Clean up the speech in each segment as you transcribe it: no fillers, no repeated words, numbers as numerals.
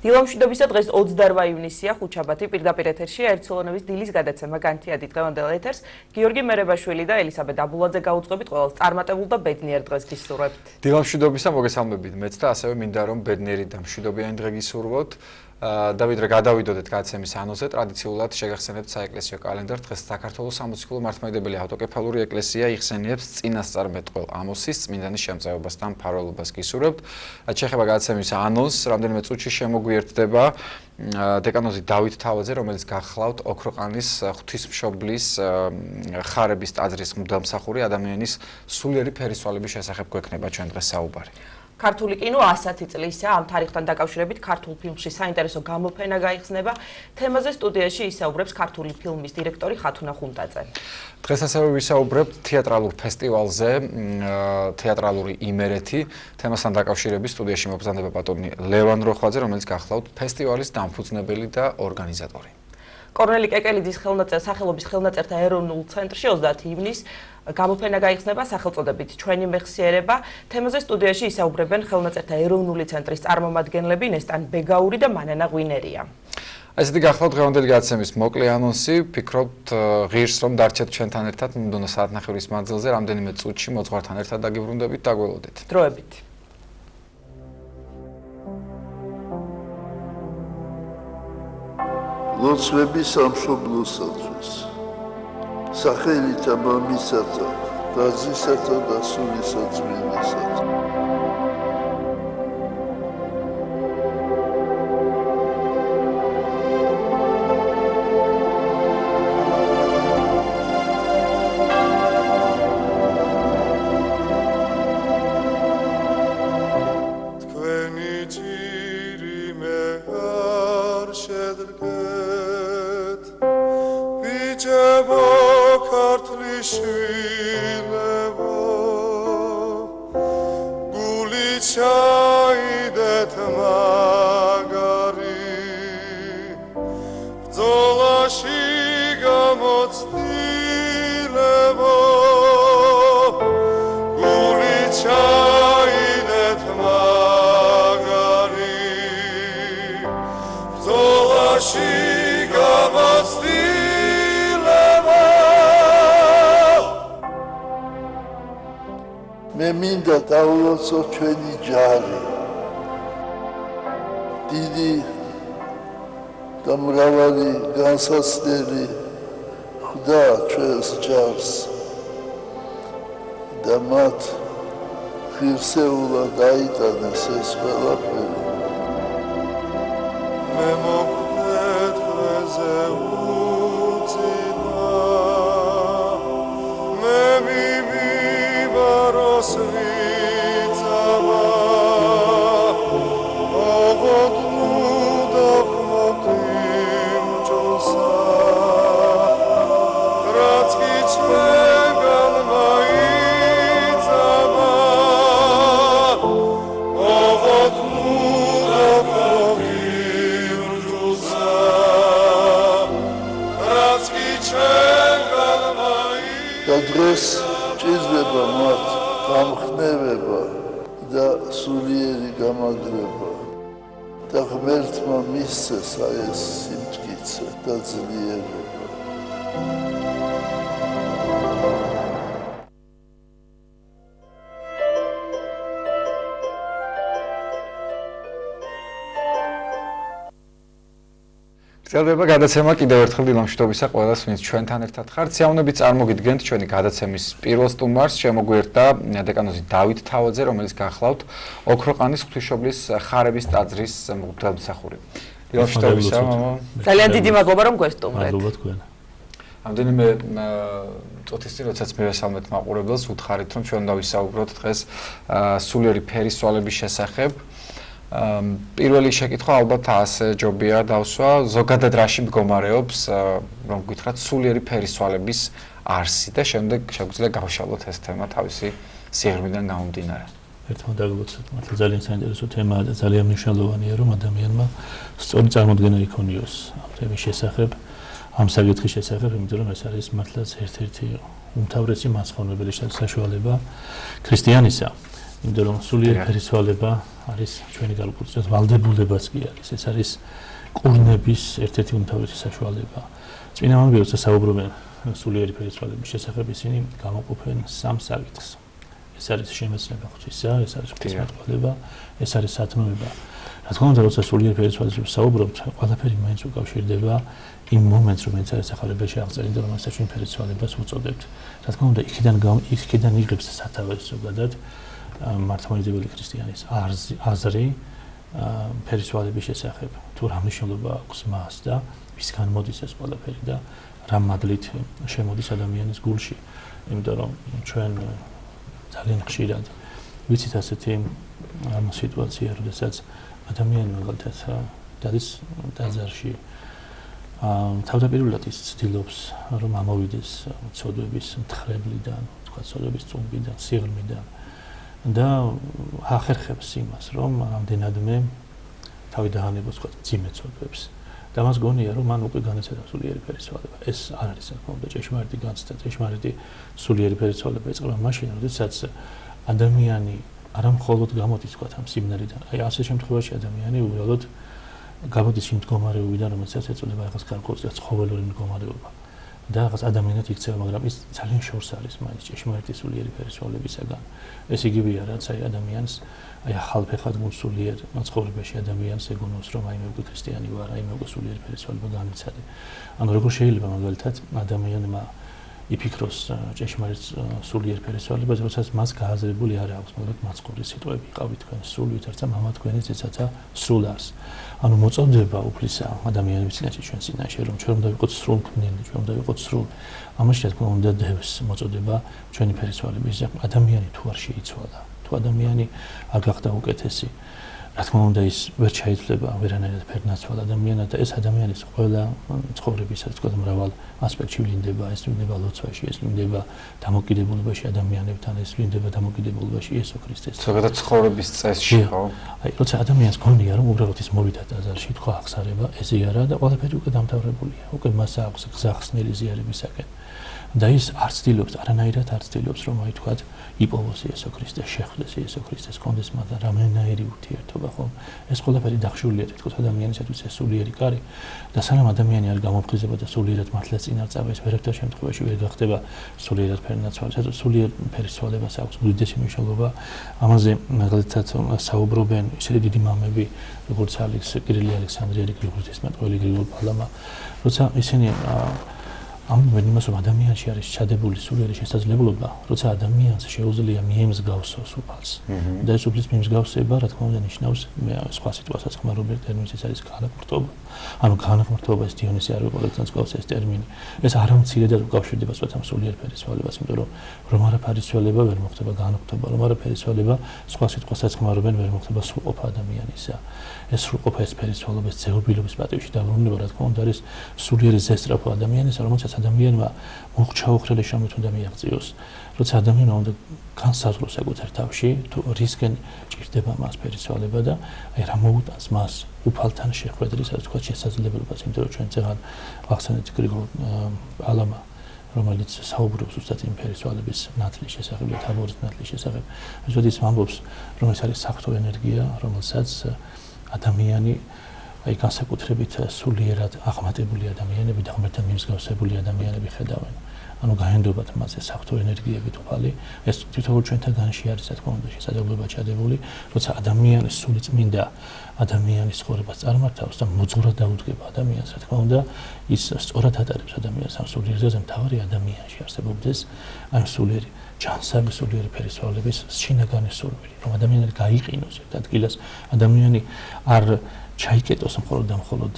დილამშვიდობისა დღეს 28 ივნისია, ხუთშაბათი, პირდაპირ ეთერშია ერთსულოვნების დილის გადაცემა განთიადი დღევანდელ ეთერს. გიორგი მერებაშვილი და ელისაბედ აბულაძე გაუძღვებით, ყველას წარმატებულ და ბედნიერ დღეს გისურვებთ. დილამშვიდობისა მოგესალმებით მეც და ასევე მინდა რომ ბედნიერი და მშვიდობიანი დღე გისურვოთ. დავიდრე გადავიდოდეთ გადაცემის ანონსზე, ტრადიციულად შეგახსენებთ საეკლესიო კალენდარს. დღეს საქართველოს სამოციქულო მართლმადიდებელი ავტოკეფალური ეკლესია იხსენიებს წინასწარმეტყველ ამოსის წმინდანის შემწეობას და მფარველობას გისურვებთ. რაც შეეხება გადაცემის ანონსს, რამდენიმე წუთში შემოგვიერთდება დეკანოზი დავით თავაძე, რომელიც გახლავთ ოქროყანის ღვთისმშობლის ხარების ტაძრის მღვდელმსახური ადამიანის სულიერი ფერისვალების შესახებ გვექნება ჩვენ დღეს საუბარი. ქართული კინო 100 წლისა, ამ თარიღთან დაკავშირებით ქართულ ფილმში საინტერესო გამოფენა გაიხსნება. თემაზე სტუდიაში ისაუბრებს ქართული ფილმის დირექტორი ხათუნა ხუნტაძე. დღეს ასევე ვისაუბრებთ თეატრალურ ფესტივალზე, თეატრალური იმერეთი. თემასთან დაკავშირებით სტუდიაში მობრძანდება ბატონი ლევან როხვაძე, რომელიც გახლავთ ფესტივალის დამფუძნებელი და ორგანიზატორი. კორნელი კეკელიძის სახელობის ხელნაწერთა ეროვნულ ცენტრში 30 ივნისს გამოფენა გაიხსნება სახელწოდებით ჩვენი მეხსიერება. თემაზე სტუდიაში ისაუბრებენ ხელნაწერთა ეროვნული ცენტრის წარმომადგენლები ნესტან ბეგაური და მანანა ღვინერია. ესეთი გახლავთ დღევანდელი გადაცემის მოკლე ანონსი. ვფიქრობთ ღირს რომ დარჩეთ ჩვენთან ერთად მომდევნო საათნახევრის მანძილზე, რამდენიმე წუთში მოძღვართან ერთად დაგიბრუნდებით და გველოდეთ. დროებით. ლოცვები სამშობლოსათვის, სახელითა მამისათა, დაზისათა და სულისა წმინდისათა. მე მინდა დავულოცო ჩვენი ჯარი, დიდი და მრავალი განსაცდელი ხვდა ჩვენს ჯარს და მათ ღირსეულად აიტანეს ეს ყველაფერი. მე მოკვდეთ დღეზე უწინა, მე მივიბაროს ვიწავა, ოღონდ და ხმოტიმ ჯოსა, რაც კი ჩვენგან მაიწავა, ოღონდ და ხმოტიმ ჯოსა, რაც კი ჩვენგან მაიწავა. და დღეს ჭირდება მათ გამხნევება და სულიერი გამაგრება და ღმერთმა მისცეს აი ეს სიმტკიცე და ძლიერება. გრძელდება გადაცემა კიდევ ერთხელ დილამშვიდობისა ყველას, ვინც ჩვენთან ერთად ხართ. სიამოვნებით წარმოგიდგენთ ჩვენი გადაცემის პირველ სტუმარს. შემოგვიერთდა დეკანოზი დავით თავაძე, რომელიც გახლავთ ოქროყანის ღვთისმშობლის ხარების ტაძრის მღვდელმსახური. დილამშვიდობისა, მამა. ძალიან დიდი მადლობა რომ გვესტუმრეთ. მადლობა თქვენ. რამდენიმე წუთის წინ, როდესაც მივესალმეთ მაყურებელს, უთხარით რომ ჩვენ დავისაუბროთ დღეს სულიერი ფერისვალების შესახებ. პირველი შეკითხვა ალბათ ასე ჯობია დავსვა, ზოგადად რაში მდგომარეობს, რომ გითხრათ, სულიერი ფერისვალების არსი და შემდეგ შეგვიძლია გავშალოთ ეს თემა თავისი სიღრმიდან გამომდინარე. ერთმანეთს დაგლოცოთ, მართლა ძალიან საინტერესო თემაა და ძალიან მნიშვნელოვანია, რომ ადამიანმა სწორი წარმოდგენა იქონიოს ამ თემის შესახებ, ამ საკითხის შესახებ, იმიტომ რომ ეს არის მართლაც ერთ-ერთი უმთავრესი მასწავლებელი საშუალება ქრისტიანისა. იმიტომ რომ სულიერი ფერისვალება არის ჩვენი განკუთვნილ ვალდებულებაც კი არის. ეს არის კურნების ერთ-ერთი უმთავრესი საშუალება. წინა მომდევნო საუბრობენ სულიერი ფერისვალების შესახებ, ისინი გამოყოფენ სამ საკითხს. ეს არის შემეცნება ღვთისა, ეს არის ღვთისმეტყველება, ეს არის სათნოება. რა თქმა უნდა, როცა სულიერი ფერისვალებაზე საუბრობთ, ყველაფერი მაინც უკავშირდება იმ მომენტს, რომელიც არის სახარებაში აღწერილი, რომელსაც ჩვენ ფერისვალებას ვუწოდებთ. რა თქმა უნდა, იქიდან იღებს სათავეს ზოგადად მართლმადიდებელი ქრისტიანის აზრი ფერისვალების შესახებ. თუ რა მნიშვნელობა აქვს მას და ვისგან მოდის ეს ყველაფერი და რა მადლით შემოდის ადამიანის გულში. იმიტომ რომ ჩვენ ძალიან ხშირად ვიცით ასეთი სიტუაცია, როდესაც ადამიანი მაგალითად დადის ტაძარში თავდაპირველად ის ცდილობს რომ ამოვიდეს ცოდვების მთხრებლიდან, თქვა ცოდვების წუმბიდან, სიღრმიდან და ახერხებს იმას რომ ამდენადმე თავი დაანებოს თქვა ძიმე ცოდვებს და მას გონია რომ მან უკვე განეცადა სულიერი ფერისვალება. ეს არ არის საკმაოდ ჭეშმარიტი განცდა, ჭეშმარიტი სულიერი ფერისვალება იწყება მაშინ, როდესაც ადამიანი არა მხოლოდ გამოდის თქვა ამ სემინარიდან. აი ასეთ შემთხვევაში ადამიანი უბრალოდ გამოდის იმ მდგომარეობიდან, რომელსაც ეწოდება რაღაც გარკვეული ცხოველური მდგომარეობა. და რაღაც ადამიანად იქცევა, მაგრამ ის ძალიან შორს არის მაინც ჭეშმარიტი სულიერი ფერისვალებისაგან. ეს იგივეა, რაც აი ადამიანს აი ახალფეხად გულსულიერ ცხოვრებაში ადამიანს ეგონოს, რომ აი მე უკვე ქრისტიანი ვარ, აი მე უკვე სულიერი ფერისვალება განიცადე. ანუ როგორ შეიძლება მაგალითად ადამიანმა იფიქროს ჭეშმარიტ სულიერ ფერისვალებას, როდესაც მას გააზრებული არ აქვს, მაგრამ მაცხოვრის სიტყვები იყავით თქვენ სრულ ვითარცა მამა თქვენი ცეცათა სრულ არს. ანუ მოწოდება უფლისა ადამიანების წინაშე ჩვენ წინაშე, რომ ჩვენ უნდა ვიყოთ სრულქმნილი, ჩვენ უნდა ვიყოთ სრულ. ამაში რა თქმა უნდა დევს მოწოდება ჩვენი ფერისვალების. ადამიანი თუ არ შეიცვალა, თუ ადამიანი არ გახდა უკეთესი, რა თქმა უნდა ის ვერ ჩაითვლება ვერანაირად ფერნაცვალ ადამიანად და ეს ადამიანის ყველა ცხოვრებისა თქვა მრავალ ასპექტში ვლინდება, ეს ვლინდება ლოცვაში, ეს ვლინდება დამოკიდებულებაში ადამიანებთან, ეს ვლინდება დამოკიდებულებაში იესო ქრისტეს. ზოგადად ცხოვრების წესში, ხო? აი, როცა ადამიანს გონია, რომ უბრალოდ ის მოვიდა ტაძარში, თქვა აღსარება, ეზიარა და ყველაფერი უკვე დამთავრებულია. უკვე მას აქვს გზა ხსნილი ზიარებისაკენ. და ის არ ცდილობს, არანაირად არ ცდილობს, რომ აი თქვა იპოვოს იესო ქრისტე, შეხვდეს იესო ქრისტეს, კონდეს მათთან რამენაირი ურთიერთობა, ხო? ეს ყველაფერი დახშულია თითქოს ადამიანისათვის ეს სულიერი კარი და სანამ ადამიანი არ გამოფხიზება და სულიერად მართლაც წინ არ წავა, ეს ვერაფერ შემთხვევაში ვერ გახდება სულიერად ფერნაცვალი. სულიერ ფერისვალებას აქვს უდიდესი მნიშვნელობა. ამაზე მაგალითად საუბრობენ ისეთი დიდი მამები, როგორც კირილი ალექსანდრიელი, ღვთისმეტყველი გრიგოლ პალამა, როცა ისინი ამბობენ იმას, რომ ადამიანში არის ჩადებული სულიერი შესაძლებლობა, როცა ადამიანს შეუძლია მიემსგავსოს უფალს. და ეს უფლის მიემსგავსება, რა თქმა უნდა, ნიშნავს სხვა სიტუაციას ხმარობენ ტერმინს, ეს არის განაყრთობა. ანუ განაყრთობა ეს დიონისი არ ვიყოლებთან გავს ეს ტერმინი. ეს არამცირედად უკავშირდება სწორედ ამ სულიერ ფერისვალებას, იმიტომ რომ რომ არა ფერისვალება ვერ მოხდება განაყრთობა, რომ არა ფერისვალება სხვა სიტყვასაც ხმარობენ ვერ მოხდება სრულყოფა ადამიანისა. ეს სრულყოფა ეს ფერისვალობა ეს ძეობილობის პატივში დაბრუნება, რა თქმა უნდა, არის სულიერი ზესწრაფვა ადამიანისა, რომელსაც ადამიანმა მოხჩაუხრელი შრომით უნდა მიაღწიოს. როცა ადამიანმა უნდა განსაზღვროს საკუთარ თავში, თუ რისკენ ჭირდება მას ფერისვალება და აი რა მოუტანს მას უფალთან შეხვედრის, ასე ვთქვათ, შესაძლებლობას, იმიტომ რომ ჩვენ წეგან ვახსენეთ გრიგოლ პალამა, რომელიც საუბრობს ზუსტად იმ ფერისვალების ნათლის შესახებ და თაბორის ნათლის შესახებ. ზოგადად ამბობს, რომ ეს არის საღვთო ენერგია, რომელსაც ადამიანი აი განსაკუთრებით სულიერად აღმატებული ადამიანები და ღმერთთან მიმსგავსებული ადამიანები ხედავენ. ანუ გაენდობათ მასზე საღვთო ენერგიები თვალი. ეს თითოეულ ჩვენთანში არის, რა თქმა უნდა, შესაძლებლობა ჩადებული, როცა ადამიანის სული წმინდა ადამიანის ცხოვრებას წარმართავს და მოძღვრად დაუდგება ადამიანს, რა თქმა უნდა, ის სწორად ატარებს ადამიანს ამ სულიერზე, მთავარი ადამიანში არსებობდეს აი სულიერი ჯანსაღი სულიერი ფერისვალების შინაგანი სურვილი, რომ ადამიანი გაიყინოს ერთ ადგილას, ადამიანი არ ჩაიკეტოს მხოლოდ და მხოლოდ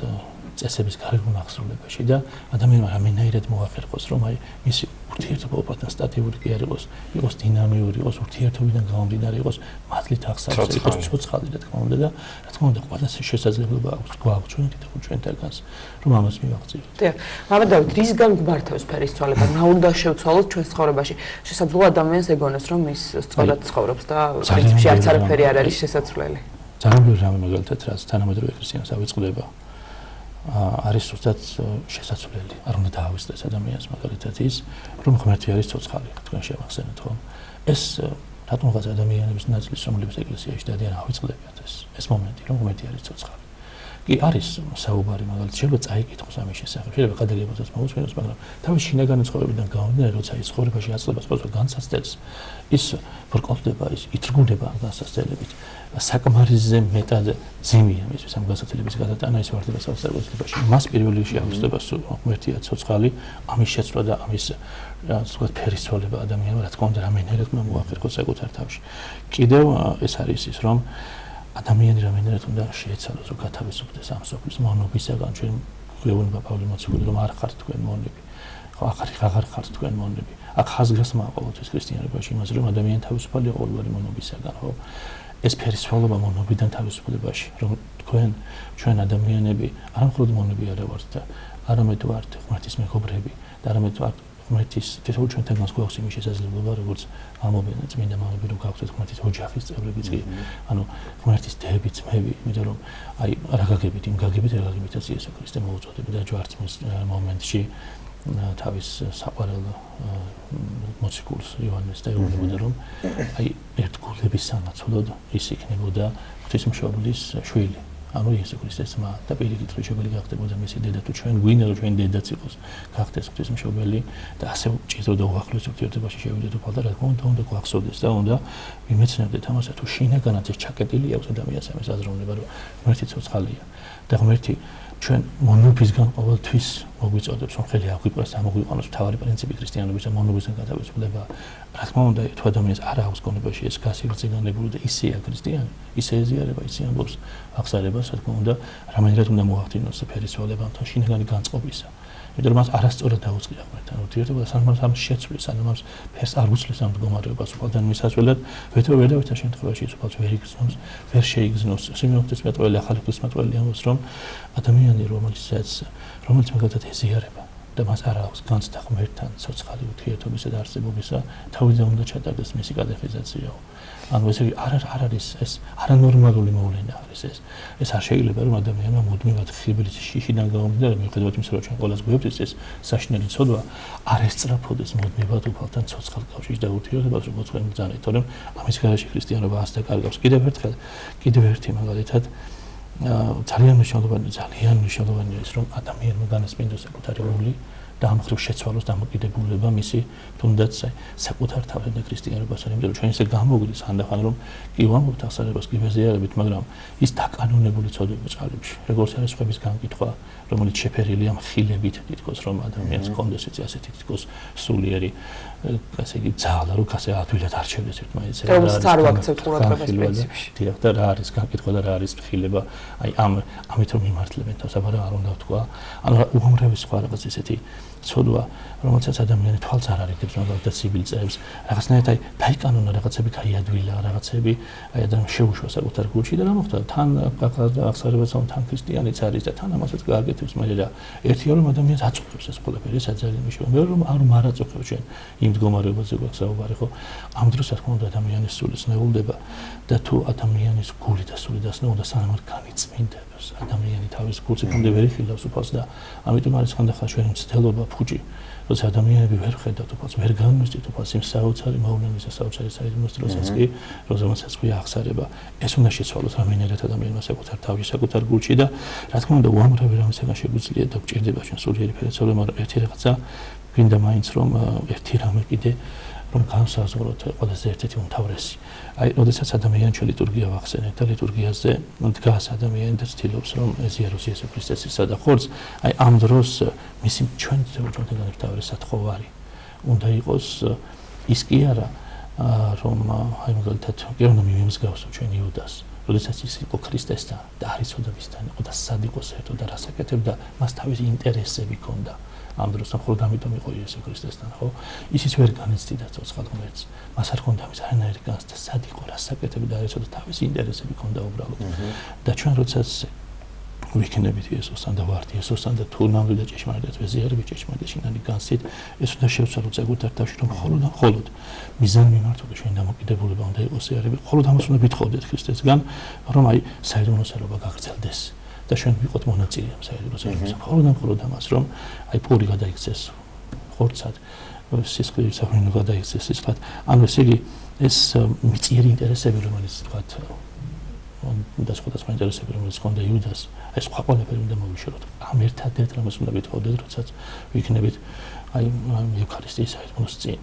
წესების გარეგან აღსრულებაში და ადამიანმა რამენაირად მოახერხოს, რომ აი მისი ურთიერთობა უბრალოდ სტატიური კი არ იყოს, იყოს დინამიური, იყოს ურთიერთობიდან გამომდინარე, იყოს მადლით აღსავსე, იყოს ცოცხალი, რა თქმა უნდა და რა თქმა უნდა ყველა შესაძლებლობა აქვს ჩვენ თითქოს ჩვენთანაც, რომ ამას მივაღწიოთ. დიახ, მამა დავით, რისგან გვართავს ფერისცვალება? რა უნდა შევცვალოთ ჩვენს ცხოვრებაში? შესაძლოა ადამიანს ეგონოს, რომ ის სწორად ცხოვრობს და პრინციპში არც არაფერი არ არის შესაძლებელი. ძალიან ბევრი რამე მაგალითად, რაც თანამედროვე ქრისტიანს ავიწყდება, არის ზუსტად შესაძლებელი. არ უნდა დაავიწყდეს ადამიანს მაგალითად ის, რომ ღმერთი არის ცოცხალი, თქვენ შევახსენეთ, ხო? ეს რატომღაც ადამიანების ნაწილის რომლებიც ეკლესიაში დადიან ავიწყდებათ ეს მომენტი რომ ღმერთი არის ცოცხალი კი არის საუბარი მაგალითად შეიძლება წაიკითხოს ამის შესახებ შეიძლება გადაგებოდეს მოусმენოს მაგრამ თავის შინაგანი ცხოვრებიდან გამომდინარე როცა ის ცხოვრებაში აწყდება სხვადასხვა განსაცდელს ის ბრკოლდება ის ითრგუნება ამ განსაცდელებით საკმარისზე მეტად ძიმია მისთვის ამ განსაცდელების გადატანა ის ვარდება სასწაულებაში მას პირველ რიგში აღწევს ღმერთია ცოცხალი ამის შეცვლა და ამის ვთქვათ ფერისცვალება ადამიანმა რა თქმა უნდა რამენერად უნდა მოახერხოს საკუთარ თავში კიდევ ეს არის ის რომ ადამიანი რამენერად უნდა შეეცადოს რომ გათავისუფლდეს ამ სოფლის მონობისაგან ჩვენ გვეუბნება პავლე მოციქული რომ არ ხართ თქვენ მონები ხო აღარ ხართ თქვენ მონები აქ ხაზგას მაყოლოთ ქრისტიანობაში იმას რომ ადამიანი თავისუფალია ყოველგვარი მონობისაგან ხო ეს ფერისცვალობა მონობიდან თავისუფლებაში რომ ჩვენ ადამიანები არ მხოლოდ მონები არა ვართ და არამედ ვართ ღმერთის მეგობრები და არამედ ვართ ღმერთის თითოეულ ჩვენთან გვაქვს იმის შესაძლებლობა როგორც ამობენა წმინდა მამები რომ გავხდეთ ღმერთის ოჯახის წევრებიც კი ანუ ღმერთის დეები ძმები იმიტომ რომ აი რა გაგებით იმ გაგებით რა გაგებითაც იესო ქრისტე მოუწოდები და ჯვარცმის მომენტში თავის საყვარელ მოციქულს იოანეს და ეუბნებოდა რომ აი ერთგულების სანაცვლოდ ის იქნებოდა ღვთისმშობლის შვილი ანუ იესო ქრისტეს მა და პირიქით ღვთისმშობელი გახდებოდა მისი დედა თუ ჩვენ გვინდა რომ ჩვენ დედაც იყოს გახდეს ღვთისმშობელი და ასე ჭირდება უახლოეს ურთიერთობაში შევიდეთ უფალ და რა თქმა უნდა გვახსოვდეს და უნდა ვიმეცნებდეთ ამასა თუ შინაგანად ეს ჩაკეტილი აქვს ადამიანს ამის აზროვნება რომ ღმერთი ცოცხალია და ღმერთი ჩვენ მონობისგან ყოველთვის მოგვიწოდებს რომ ხელი აგვიყვას და მოგვიყვანოს მთავარი პრინციპი ქრისტიანობისა მონობისგან გათავისუფლება რა თქმა უნდა თუ ადამიანს არ აქვს გონებაში ეს გასიღრწინებული და ისეა ქრისტიანი ისე ეზიარება ისე ამბობს აღსარებას რა თქმა უნდა რამენერად უნდა მოახდინოს ფერისცვალებამთან შინაგანი განწყობისა იმიტომ რომ მას არასწორად დაუწყია ღმერთთან ურთიერთობა სანამ ამ შეცვლის სანამ ამ ფერს არ უცლის ამ მდგომარეობას უფალთან მისასვლელად ვერ დავით ამ შემთხვევაში ის უფალს ვერ იგზნოს ვერ შეიგზნოს სიმეოხტის მეტყველი ახალი ღვთისმეტყველი ამბობს რომ ადამიანი რომელიც მაგალითად ეზიარება და მას არ აქვს განცდა ღმერთთან ცოცხალი ურთიერთობისა და არსებობისა თავიდან უნდა ჩატარდეს მისი კატეხიზაციაო ანუ ესე იგი არ არის ეს არანორმალური მოვლენა არის ეს არ შეიძლება რომ ადამიანმა მუდმივად ხიბლის შიშიდან გამომდინარე მიუხედავად იმისა რომ ჩვენ ყველას გვეუბნის ეს საშინელი ცოდვა არ ესწრაფოდეს მუდმივად უფალთან ცოცხალ კავშირში და ურთიერთობას როგორც თქვენ ბრძანეთ თორემ ამის გარშე ქრისტიანობა ას დაკარგავს კიდევ ერთი მაგალითად ძალიან მნიშვნელოვანია ის რომ ადამიანმა განასპინდოს საკუთარი როლი და ამ ხრივ შეცვალოს დამოკიდებულება მისი თუნდაც საკუთარ თავზე ქრისტიანობასთან იმიტომ რომ ჩვენ ისე გამოგვიდის ხანდახან რომ კი ვამბობთ აღსარებას კი ვეზიარებით მაგრამ ის დაკანონებული ცოდვები წყალებში როგორც არის ხების განკითხვა რომელიც შეფერილია მხილებით თითქოს რომ ადამიანს კონდეს ასეთი თითქოს სულიერი ასე იგი ძალა რომ ასე ადვილად არჩევდეს ერთმანეთს რომ არ ვაქცევთ ყურადღებას პრინციპში დიახ და რა არის განკითხვა და რა არის მხილება აი ამით რომ მიმართლებენ თავს აბა არ უნდა ვთქვა ანუ უამრავი სხვა რაღაც ესეთი ცოდვა რომელსაც ადამიანი თვალს არ არიგებს მაგალითად სიბილწეებს რაღაცნაირად აი დაიკანონა რაღაცები გაიადვილა რაღაცები აი ადამიანს შეუშვა საკუთარ გულში და რა მოხდა თან აღსარებასთან თან ქრისტიანიც არის და თან ამასაც გააკეთებს მაგრამ ერთია რომ ადამიანს აწუხებს ეს ყველაფერი ეს ძალიან მნიშვნელოვანია მეორე რომ არ მარაწუხებს ჩვენ იმ მდგომარეობაზე გვაქვს საუბარი ხო ამ დროს რა თქმა უნდა ადამიანის სული სნეულდება და თუ ადამიანის გული და სული დასნეულდა სანამ არ განიწმინდებს ადამიანი თავის გულს იქამდე ვერ იხილავს უფალს და ამიტომ არის ხანდახან ჩვენი მცდელობა ფუჭი როცა ადამიანები ვერ ხედავთ უფალს ვერ განმისწვით უფალს იმ საოცარი მოვლენისა საოცარი საიდუმლოს დროსაც კი რომელსაც ქვია აღსარება ეს უნდა შეცვალოს რამენერად ადამიანმა საკუთარ თავში საკუთარ გულში და რა თქმა უნდა უამრავი რამისაგან შეგვიძლია და გვჭირდება ჩვენ სულიერი ფერისცვალება მაგრამ ერთი რაღაცა გვინდა მაინც რომ ერთი რამე კიდე რომ განსაზღვროთ ყველაზე ერთ-ერთი უმთავრესი. აი, როდესაც ადამიანი ჩვენ ლიტურგია ვახსენებთ და ლიტურგიაზე დგას ადამიანი და ცდილობს რომ ეზიაროს იესო ქრისტესისა და ხორცს, აი ამ დროს მისი ჩვენთან განმთავრებული სათხოვარი უნდა იყოს ის კი არა რომ აი მაგალითად გეუბნები მიმსგავსო ჩვენ იუდას, როდესაც ის იყო ქრისტესთან და არისოდებისთან იყო და სად იყო საერთოდ და რას აკეთებდა, მას თავისი ინტერესები ჰქონდა. ამ დროს მხოლოდ ამიტომ იყო იესო ქრისტესთან, ხო? ისიც ვერ განიცდიდა ცოცხალ ღმერთს. მას არ ჰქონდა ამის არანაირი განცდა, სად იყო, რას აკეთებდა, არისოდა თავისი ინტერესები ჰქონდა უბრალოდ. და ჩვენ როდესაც ვიქნებით იესოსთან და ვართ იესოსთან და თუ ნამდვილად ჭეშმარიტად ვეზიარებით ჭეშმარიტად შინაგანი განცდით, ეს უნდა შევცვალოთ საკუთარ თავში, რომ მხოლოდ მიზანი მიმართოთ ჩვენ დამოკიდებულება უნდა იყოს იარები. მხოლოდ ამას უნდა ვითხოვდეთ ქრისტესგან, რომ აი საიდუმლოსობა გაგრძელდეს. და ჩვენ ვიყოთ მონაწილე ამ საერთაშორისო მხოლოდ ამას რომ აი პური გადაიქცეს ხორცად სისხლი საფრინო გადაიქცეს სისხლად ანუ ესე იგი ეს მიწიერი ინტერესები, რომელიც თქვათ და სხვადასხვა ინტერესები, რომელიც ჰქონდა იუდას, აი სხვა ყველაფერი უნდა მოვიშოროთ. ამ ერთადერთ რამას უნდა ვითხოვდეთ, როდესაც ვიქნებით აი ევქარისტიის საერთოს წინ.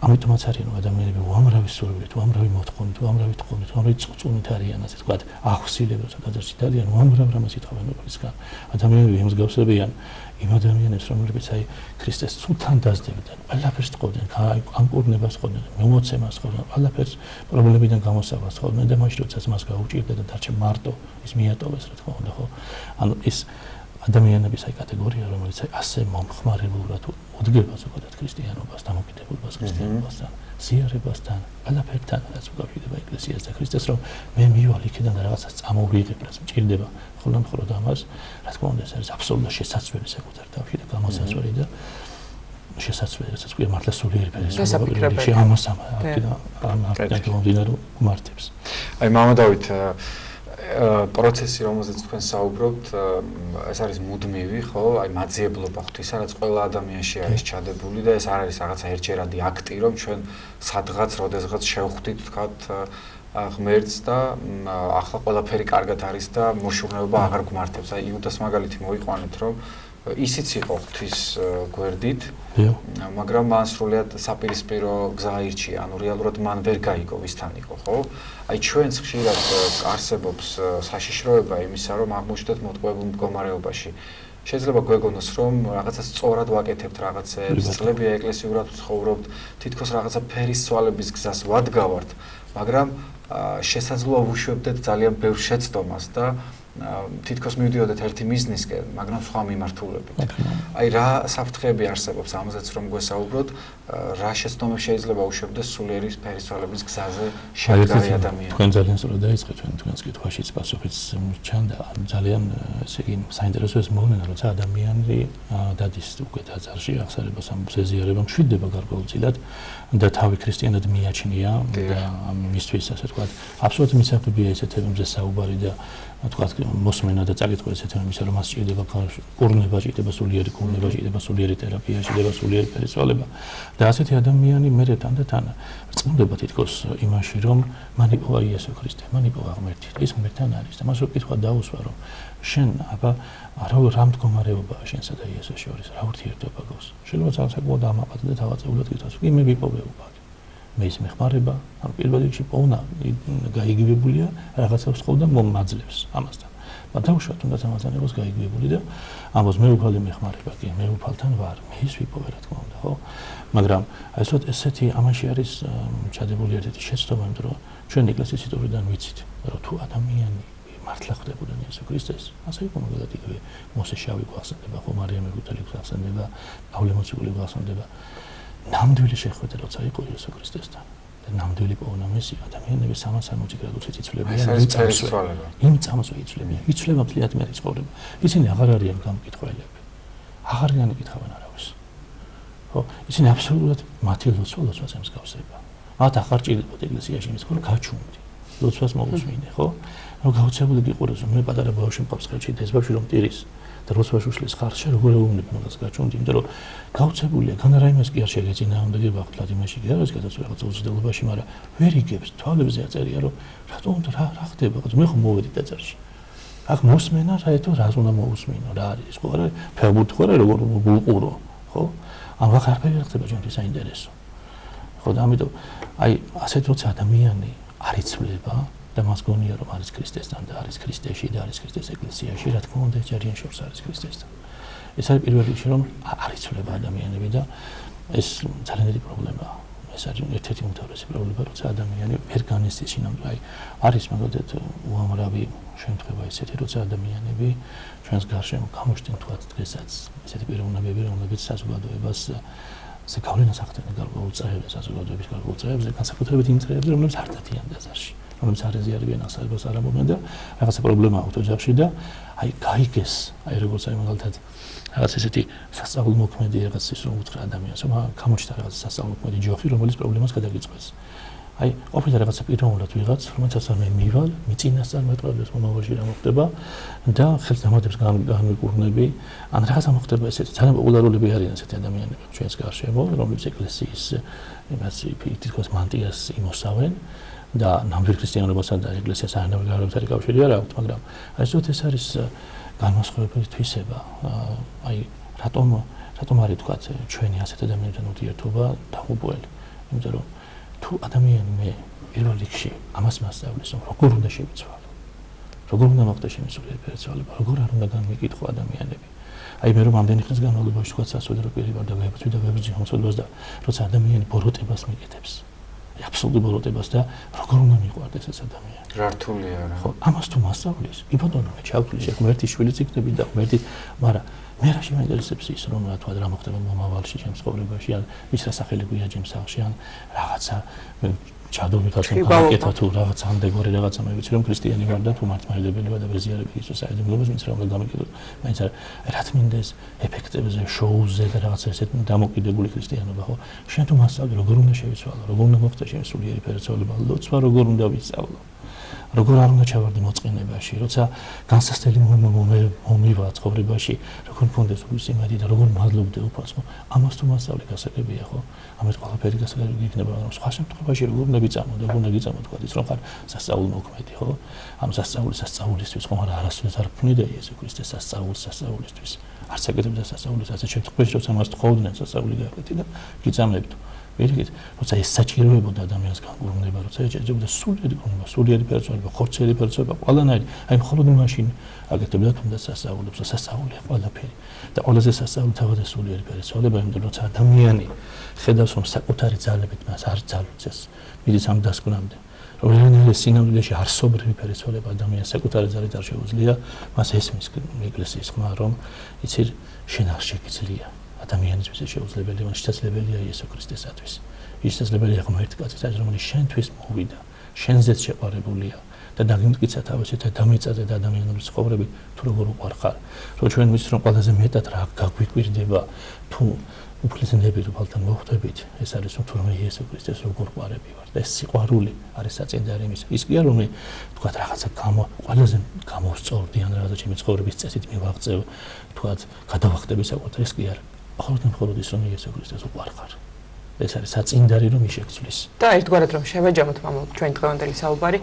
ამიტომაც არის რომ ადამიანები უამრავი სურვილით, უამრავი მოთხოვნით, უამრავი თხოვნით, უამრავი წუწუნით არიან, ასე ვთქვათ, ახსილებს, სადაც ძალიან უამრავ რამას ითხოვენ უფლისგან. ადამიანები ემსგავსებიან იმ ადამიანებს, რომლებიც აი ქრისტეს სულთან დაძდებდნენ, ყველაფერს თხოვდნენ, ამ კურნებას თხოვდნენ, მომოცემას თხოვდნენ, ყველაფერს პრობლემიდან გამოსავალს თხოვდნენ და მაშინ როდესაც მას გაუჭირდა და დარჩა მარტო, ის მიატოვეს, რა თქმა უნდა, ხო? ანუ ის ადამიანების აი კატეგორია, რომელიც აი ასე მომხმარებლურად უდგება ზოგადად ქრისტიანობას, დამოკიდებულებას ქრისტიანობასთან, ზიარებასთან, ყველაფერთან, რაც უკავშირდება ეკლესიას და ქრისტეს, რომ მე მივალ იქიდან და რაღაცას წამოვიღებ, რაც მჭირდება, ხოლო მხოლოდ ამას, რა თქმა უნდა, ეს არის აბსოლუტურად შესაძლებელი საკუთარ თავში და გამოსასვლელი და შესაძლებელი, რასაც ქვია მართლა სულიერი ფერისობრივი ამას აქედან გამომდინარე მართებს. აი მამა დავით პროცესი, რომელზეც თქვენ საუბრობთ, ეს არის მუდმივი, ხო? აი მაძიებლობა ღვთისა, რაც ყველა ადამიანში არის ჩადებული და ეს არ არის რაღაცა ერთჯერადი აქტი, რომ ჩვენ სადღაც, როდესღაც შევხვდით, ვთქვათ, ღმერთს და ახლა ყველაფერი კარგად არის და მოშურნეობა აღარ გვმართებს. აი იუდას მაგალითი მოიყვანეთ, რომ ისიც იყო ღვთის გვერდით, მაგრამ მან სრულიად საპირისპირო გზა აირჩია, ანუ რეალურად მან ვერ გაიგო ვისთან იყო, ხო? აი ჩვენც ხშირად არსებობს საშიშროება იმისა, რომ აღმოჩნდეთ მოტყუებულ მდგომარეობაში. შეიძლება გვეგონოს, რომ რაღაცას სწორად ვაკეთებთ რაღაცებს, წლებია ეკლესიურად ვცხოვრობთ, თითქოს რაღაცა ფერის ცვალების გზას ვადგავართ, მაგრამ შესაძლოა ვუშვებდეთ ძალიან ბევრ შეცდომას და თითქოს მივდიოდეთ ერთი მიზნისკენ, მაგრამ სხვა მიმართულებით. აი რა საფრთხეები არსებობს ამაზეც რომ გვესაუბროთ, რა შეცდომებს შეიძლება უშვებდეს სულიერი ფერისცვალების გზაზე შემდგარი ადამიანი. თქვენ ძალიან სწორად დაიწყეთ თქვენს კითხვაშიც პასუხიც ჩანდა, ძალიან ესე იგი საინტერესო ეს მოვლენა, როცა ადამიანი დადის უკვე ტაძარში, აღსარებას ამ ზეზიარება მშვიდდება გარკვეულწილად და თავი ქრისტიანად მიაჩნია და მისთვის ასე ვთქვათ, აბსოლუტურად მისაღებია ესეთებზე საუბარი და თქვათ მოსმენა და წაკითხვა ესეთ ამისა, რომ მას ჭირდება კურნება, ჭირდება სულიერი კურნება, ჭირდება სულიერი თერაპია, ჭირდება სულიერი ფერისცვალება და ასეთი ადამიანი მერე თან რწმუნდება თითქოს იმაში, რომ მან იპოვა იესო ქრისტე, მან იპოვა ღმერთი, ის ღმერთთან არის და მას უკითხვა დაუსვა, რომ შენ აბა რა მდგომარეობაა შენსა და იესოს შორის, რა ურთიერთობა გვაქვს? შეიძლება საკმაოდ ამაყად და თავაწეულად გითხრას, კი მე ვიპოვეობა. მე ის მეხმარება, ანუ პირველ რიგში პოვნა გაიგივებულია, რაღაცას ხოვდა მომაძლევს ამასთან. დაუშვათ, თუნდაც ამასთან იყოს გაიგივებული და ამბობს მე უფალი მეხმარება, კი, მე უფალთან ვარ, მე ის ვიპოვე, რა თქმა უნდა, ხო? მაგრამ აი ესეთი ამაში არის ჩადებული ერთ-ერთი შეცდომა, რომ ჩვენ ეკლესიის ისტორიიდან ვიცით, რომ თუ ადამიანი მართლა ხვდებოდა იესო ქრისტეს, ასე იყო მაგალითად იგივე მოსე შავი გვახსენდება, ხო, მარიამე გუდელი გვახსენდება, პავლე მოციქული გვახსენდება. ნამდვილი შეხვედრა როცა იყო იესო ქრისტესთან და ნამდვილი პოვნა მესი ადამიანების 360 გრადუსით იცვლებიან იმ წამს იცვლებიან იცვლება მთლიანად მერი ცხოვრება ისინი აღარ არიან გამკითხველები აღარ განიკითხავენ არავის ხო ისინი აბსოლუტურად მათი ლოცვას ემსგავსება მათ აღარ ჭირდებოდა ეკლესიაში იმის რომ გაჩუმდი ლოცვას მოусმინე ხო რომ გაუცებული გიყურებს რომ მე პატარა ბავშვი მყავს ხელში და ეს ბავშვი რომ ტირის და როცვას უშლის ხარშე როგორ ეუბნება მაგას გაჩვენდი იმიტომ რომ გაუცებულია განარაიმეს კი არ შეგეწინააღმდეგება ახლა იმაში კი არის გადაწყვეტ რაღაც უცდელობაში მაგრამ ვერ იგებს თვალებზე აწერია რომ რატომ რა ხდება მე ხომ მოვედი ტაძარში აქ მოსმენა რაეთო რას უნდა მოусმინო რა არის ხო არა ფერბურთი ხო არა როგორ გულყურო ხო ამ ვახარფერი რა ხდება ჩვენთვის საინტერესო ხო და ამიტომ აი ასეთ როცა ადამიანი არ იცვლება და მას გონია რომ არის ქრისტესთან და არის ქრისტეში და არის ქრისტეს ეკლესიაში, რა თქმა უნდა, ჯარიან შორს არის ქრისტესთან. ეს არის პირველ რიგში რომ არ იცვლება ადამიანები და ეს ძალიან დიდი პრობლემაა. ეს არის ერთ-ერთი უმთავრესი პრობლემა, როცა ადამიანი ვერ განიცდის შინამდე. აი არის მაგალითად უამრავი შემთხვევა ისეთი, როცა ადამიანები ჩვენს გარშემო გამოჩნდნენ თქვათ დღესაც ესეთი პიროვნებები, რომლებიც საზოგადოებას ზეგავლენას ახდენენ გარკვეულ წრეებზე, საზოგადოების გარკვეულ წრეებზე, განსაკუთრებით იმ წრეებზე, რომლებიც არ დადიან ტაძარში. რომელიც არ ეზიარებიან აღსარებას არ ამბობენ და რაღაცა პრობლემა აქვს ოჯახში და აი გაიგეს აი როგორც აი მაგალითად რაღაც ესეთი სასწაულმოქმედი რაღაც ის რომ უთხრა ადამიანს რომ გამოჩნდა რაღაც სასწაულმოქმედი ჯოხი რომელიც პრობლემას გადაგიწყვეტს აი, ყოფილი რაღაცა პიროვნულად ვიღაც, რომელსაც მე მივალ, მიწინასწარ მეტყველებს მომავალში რა მოხდება და ხელს დამატებს განვიკურნები, ან რაღაცა მოხდება ესეთი. ძალიან პოპულარულები არიან ესეთი ადამიანები ჩვენს გარშემო, რომლებიც ეკლესიის იმას თითქოს მანტიას იმოსავენ და ნამდვილ ქრისტიანობასა და ეკლესიას არანაირ კავშირი არ აქვთ, მაგრამ აი ზუსტად ეს არის განმასხვავებელი თვისება. აი, რატომ არის თქვა ჩვენი ასეთ ადამიანებთან ურთიერთობა დაღუპველი? იმიტომ რომ თუ ადამიანი მე პირველ რიგში ამას მასწავლის, რომ როგორ უნდა შევიცვალო, როგორ უნდა მოხდეს შემოსული პერსონება, როგორ არ უნდა განმიკითხო ადამიანები. აი მე რომ ამდენი ხნის განმავლობაში თქვა სასვედრო პირი ვარ და ვებრძვი და ვებრძვი ხომსოდებას და როცა ადამიანი ბოროტებას მიკეთებს, აბსოლუტურ ბოროტებას და როგორ უნდა მიყვარდეს ეს ადამიანი. რა რთულია რა. ხო, ამას თუ მასწავლის, იბადონო მე ჩავთვლი ღმერთის შვილიც იქნები და ღმერთი, მაგრამ მე რაში მაინტერესებს ის რომ რა თქვა რა მოხდება მომავალში ჩემს ცხოვრებაში ან ვის რა სახელი გვიაჯემს სახლში ან რაღაცა ჩადობი ხალხი გაკეთა თუ რაღაცა ამდეგორი რაღაცა მე ვიცი რომ ქრისტიანი ვარ და თუ მართლმადიდებელი ვარ და ვეზიარები ის საერთოდ მის რა უნდა გამიკეთო მაინც რა თმინდა ეს ეფექტებზე შოუზე და რაღაცა ესეთ დამოკიდებული ქრისტიანობა ხო შენ თუ მასწავლე როგორ უნდა შევიცვალო როგორ უნდა მოხდეს შენ სულიერი პერცოლება ლოცვა როგორ უნდა ვისწავლო როგორ არ უნდა ჩავარდე მოწყენებაში, როცა განსასწრელი მომივა ცხოვრებაში, როგორ მქონდეს უსიმადი და როგორ მადლობდე უფალს, ამას თუ მასწავლე გასაგებია, ხო? ამას ყველაფერი გასაგები იქნება, მაგრამ სხვა შემთხვევაში როგორ უნდა ვიწამო და როგორ უნდა გიწამო თქვა ის რომ ხარ სასწაულ მოქმედი, ხო? ამ სასწაულისთვის ხომ არასდროს არ ქმნიდა იესო ქრისტე სასწაულისთვის. არც აკეთებდა სასწაულის ასე შემთხვევაში, როცა მას თხოვდნენ სასწაული გააკეთე და გიწამებდო. ვერიგით, როცა ეს საჭიროებოდა ადამიანს განკურნება, როცა ეჭებოდა სულიერი გონება, სულიერი პერცოლება, ხორცელი პერცოლება, ყველანაირი, აი მხოლოდ მაშინ აკეთებდა თუნდაც სასწაულებს, სასწაულია ყველაფერი. და ყველაზე სასწაული თავად სულიერი პერცოლება, იმიტომ რომ როცა ადამიანი ხედავს, რომ საკუთარი ძალებით მას არ ძალუძეს, მიდის ამ დასკვნამდე, რომ ეროვნული სინამდვილეში არსობრივი პერცოლება ადამიანს საკუთარი ძალით არ შეუძლია, მას ესმის ეკლესიის ხმა, რომ იცი შენ არ შეგიძლია ადამიანისთვის შეუძლებელია, შესაძლებელია იესო ქრისტესათვის. ის შესაძლებელია ღმერთი კაცისათვის, რომელიც შენთვის მოვიდა, შენზეც შეყვარებულია და დაგიმტკიცა თავისით და დამეწაზე და ადამიანური ცხოვრებით თუ როგორ უყვარ ხარ. რომ ჩვენ ვიცით რომ ყველაზე მეტად რა გაგვიკვირდება თუ უფლისნები რუბალთან მოხვდებით, ეს არის რომ თურმე იესო ქრისტეს როგორ ყვარები ვარ და ეს სიყვარული არის საწინდარი იმის. ის კი არ რომ მე თქვა რაღაცა ყველაზე გამოვსწორდი ან რაღაცა ჩემი ცხოვრების წესით მივაღწევ, თქვა გადავახტები საკუთარ ეს კი არ მხოლოდ ის რომ იესო ქრისტეს უყვარ ხარ. ეს არის საწინდარი რომ იშეგცვლის. და ერთგვარად რომ შევეჯამოთ მამო ჩვენ დღევანდელი საუბარი,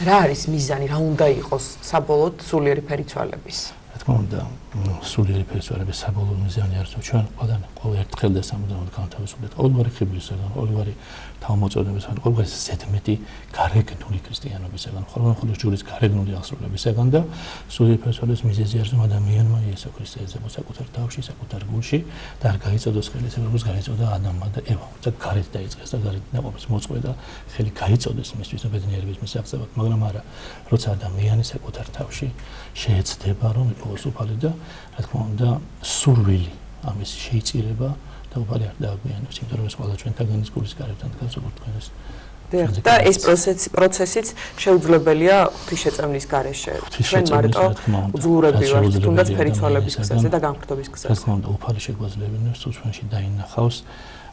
რა არის მიზანი, რა უნდა იყოს საბოლოოდ სულიერი ფერიცვალების? რა თქმა უნდა, სულიერი ფერიცვალების საბოლოო მიზანი არის რომ ჩვენ ყველა ერთხელ და სამუდამოდ განთავისუფლდეთ ყოველგვარი ხიბლისაგან, ყოველგვარი თავმოწონებისგან, ყოველგვარი ზედმეტი გარეგნული ქრისტიანობისგან, ხოლმე ჯურის გარეგნული აღსრულებისგან და სულიერი ფერიცვალების მიზეზი არის რომ ადამიანმა იესო ქრისტე ეძებოს საკუთარ თავში, საკუთარ გულში და არ გაიწოდოს ხელი, როგორც გაიწოდა ადამიანმა და ევამ და გარეთ დაიწყეს და გარეთ ნაყოფის მოწყვეტა, ხელი გაიწოდეს მისთვის და ბედნიერების მისაღწევად, მაგრამ არა, როცა ადამიანი საკუთარ თავში შეეცდება რომ იყოს უფალი და რა თქმა უნდა სურვილი ამის შეიწირება და უფალი არ დააგვიანებს, იმიტომ რომ ეს ყველა ჩვენთაგანის გულის გარებთან დგას როგორც თქვენს. და ეს პროცესიც შეუძლებელია ღვთისშეწევნის გარეშე. ჩვენ მარტო უძლურები ვართ თუნდაც ფერიცვალების გზაზე და განხრდობის გზაზე. რა თქმა უნდა უფალი შეგვაძლევინებს თუ ჩვენში დაინახავს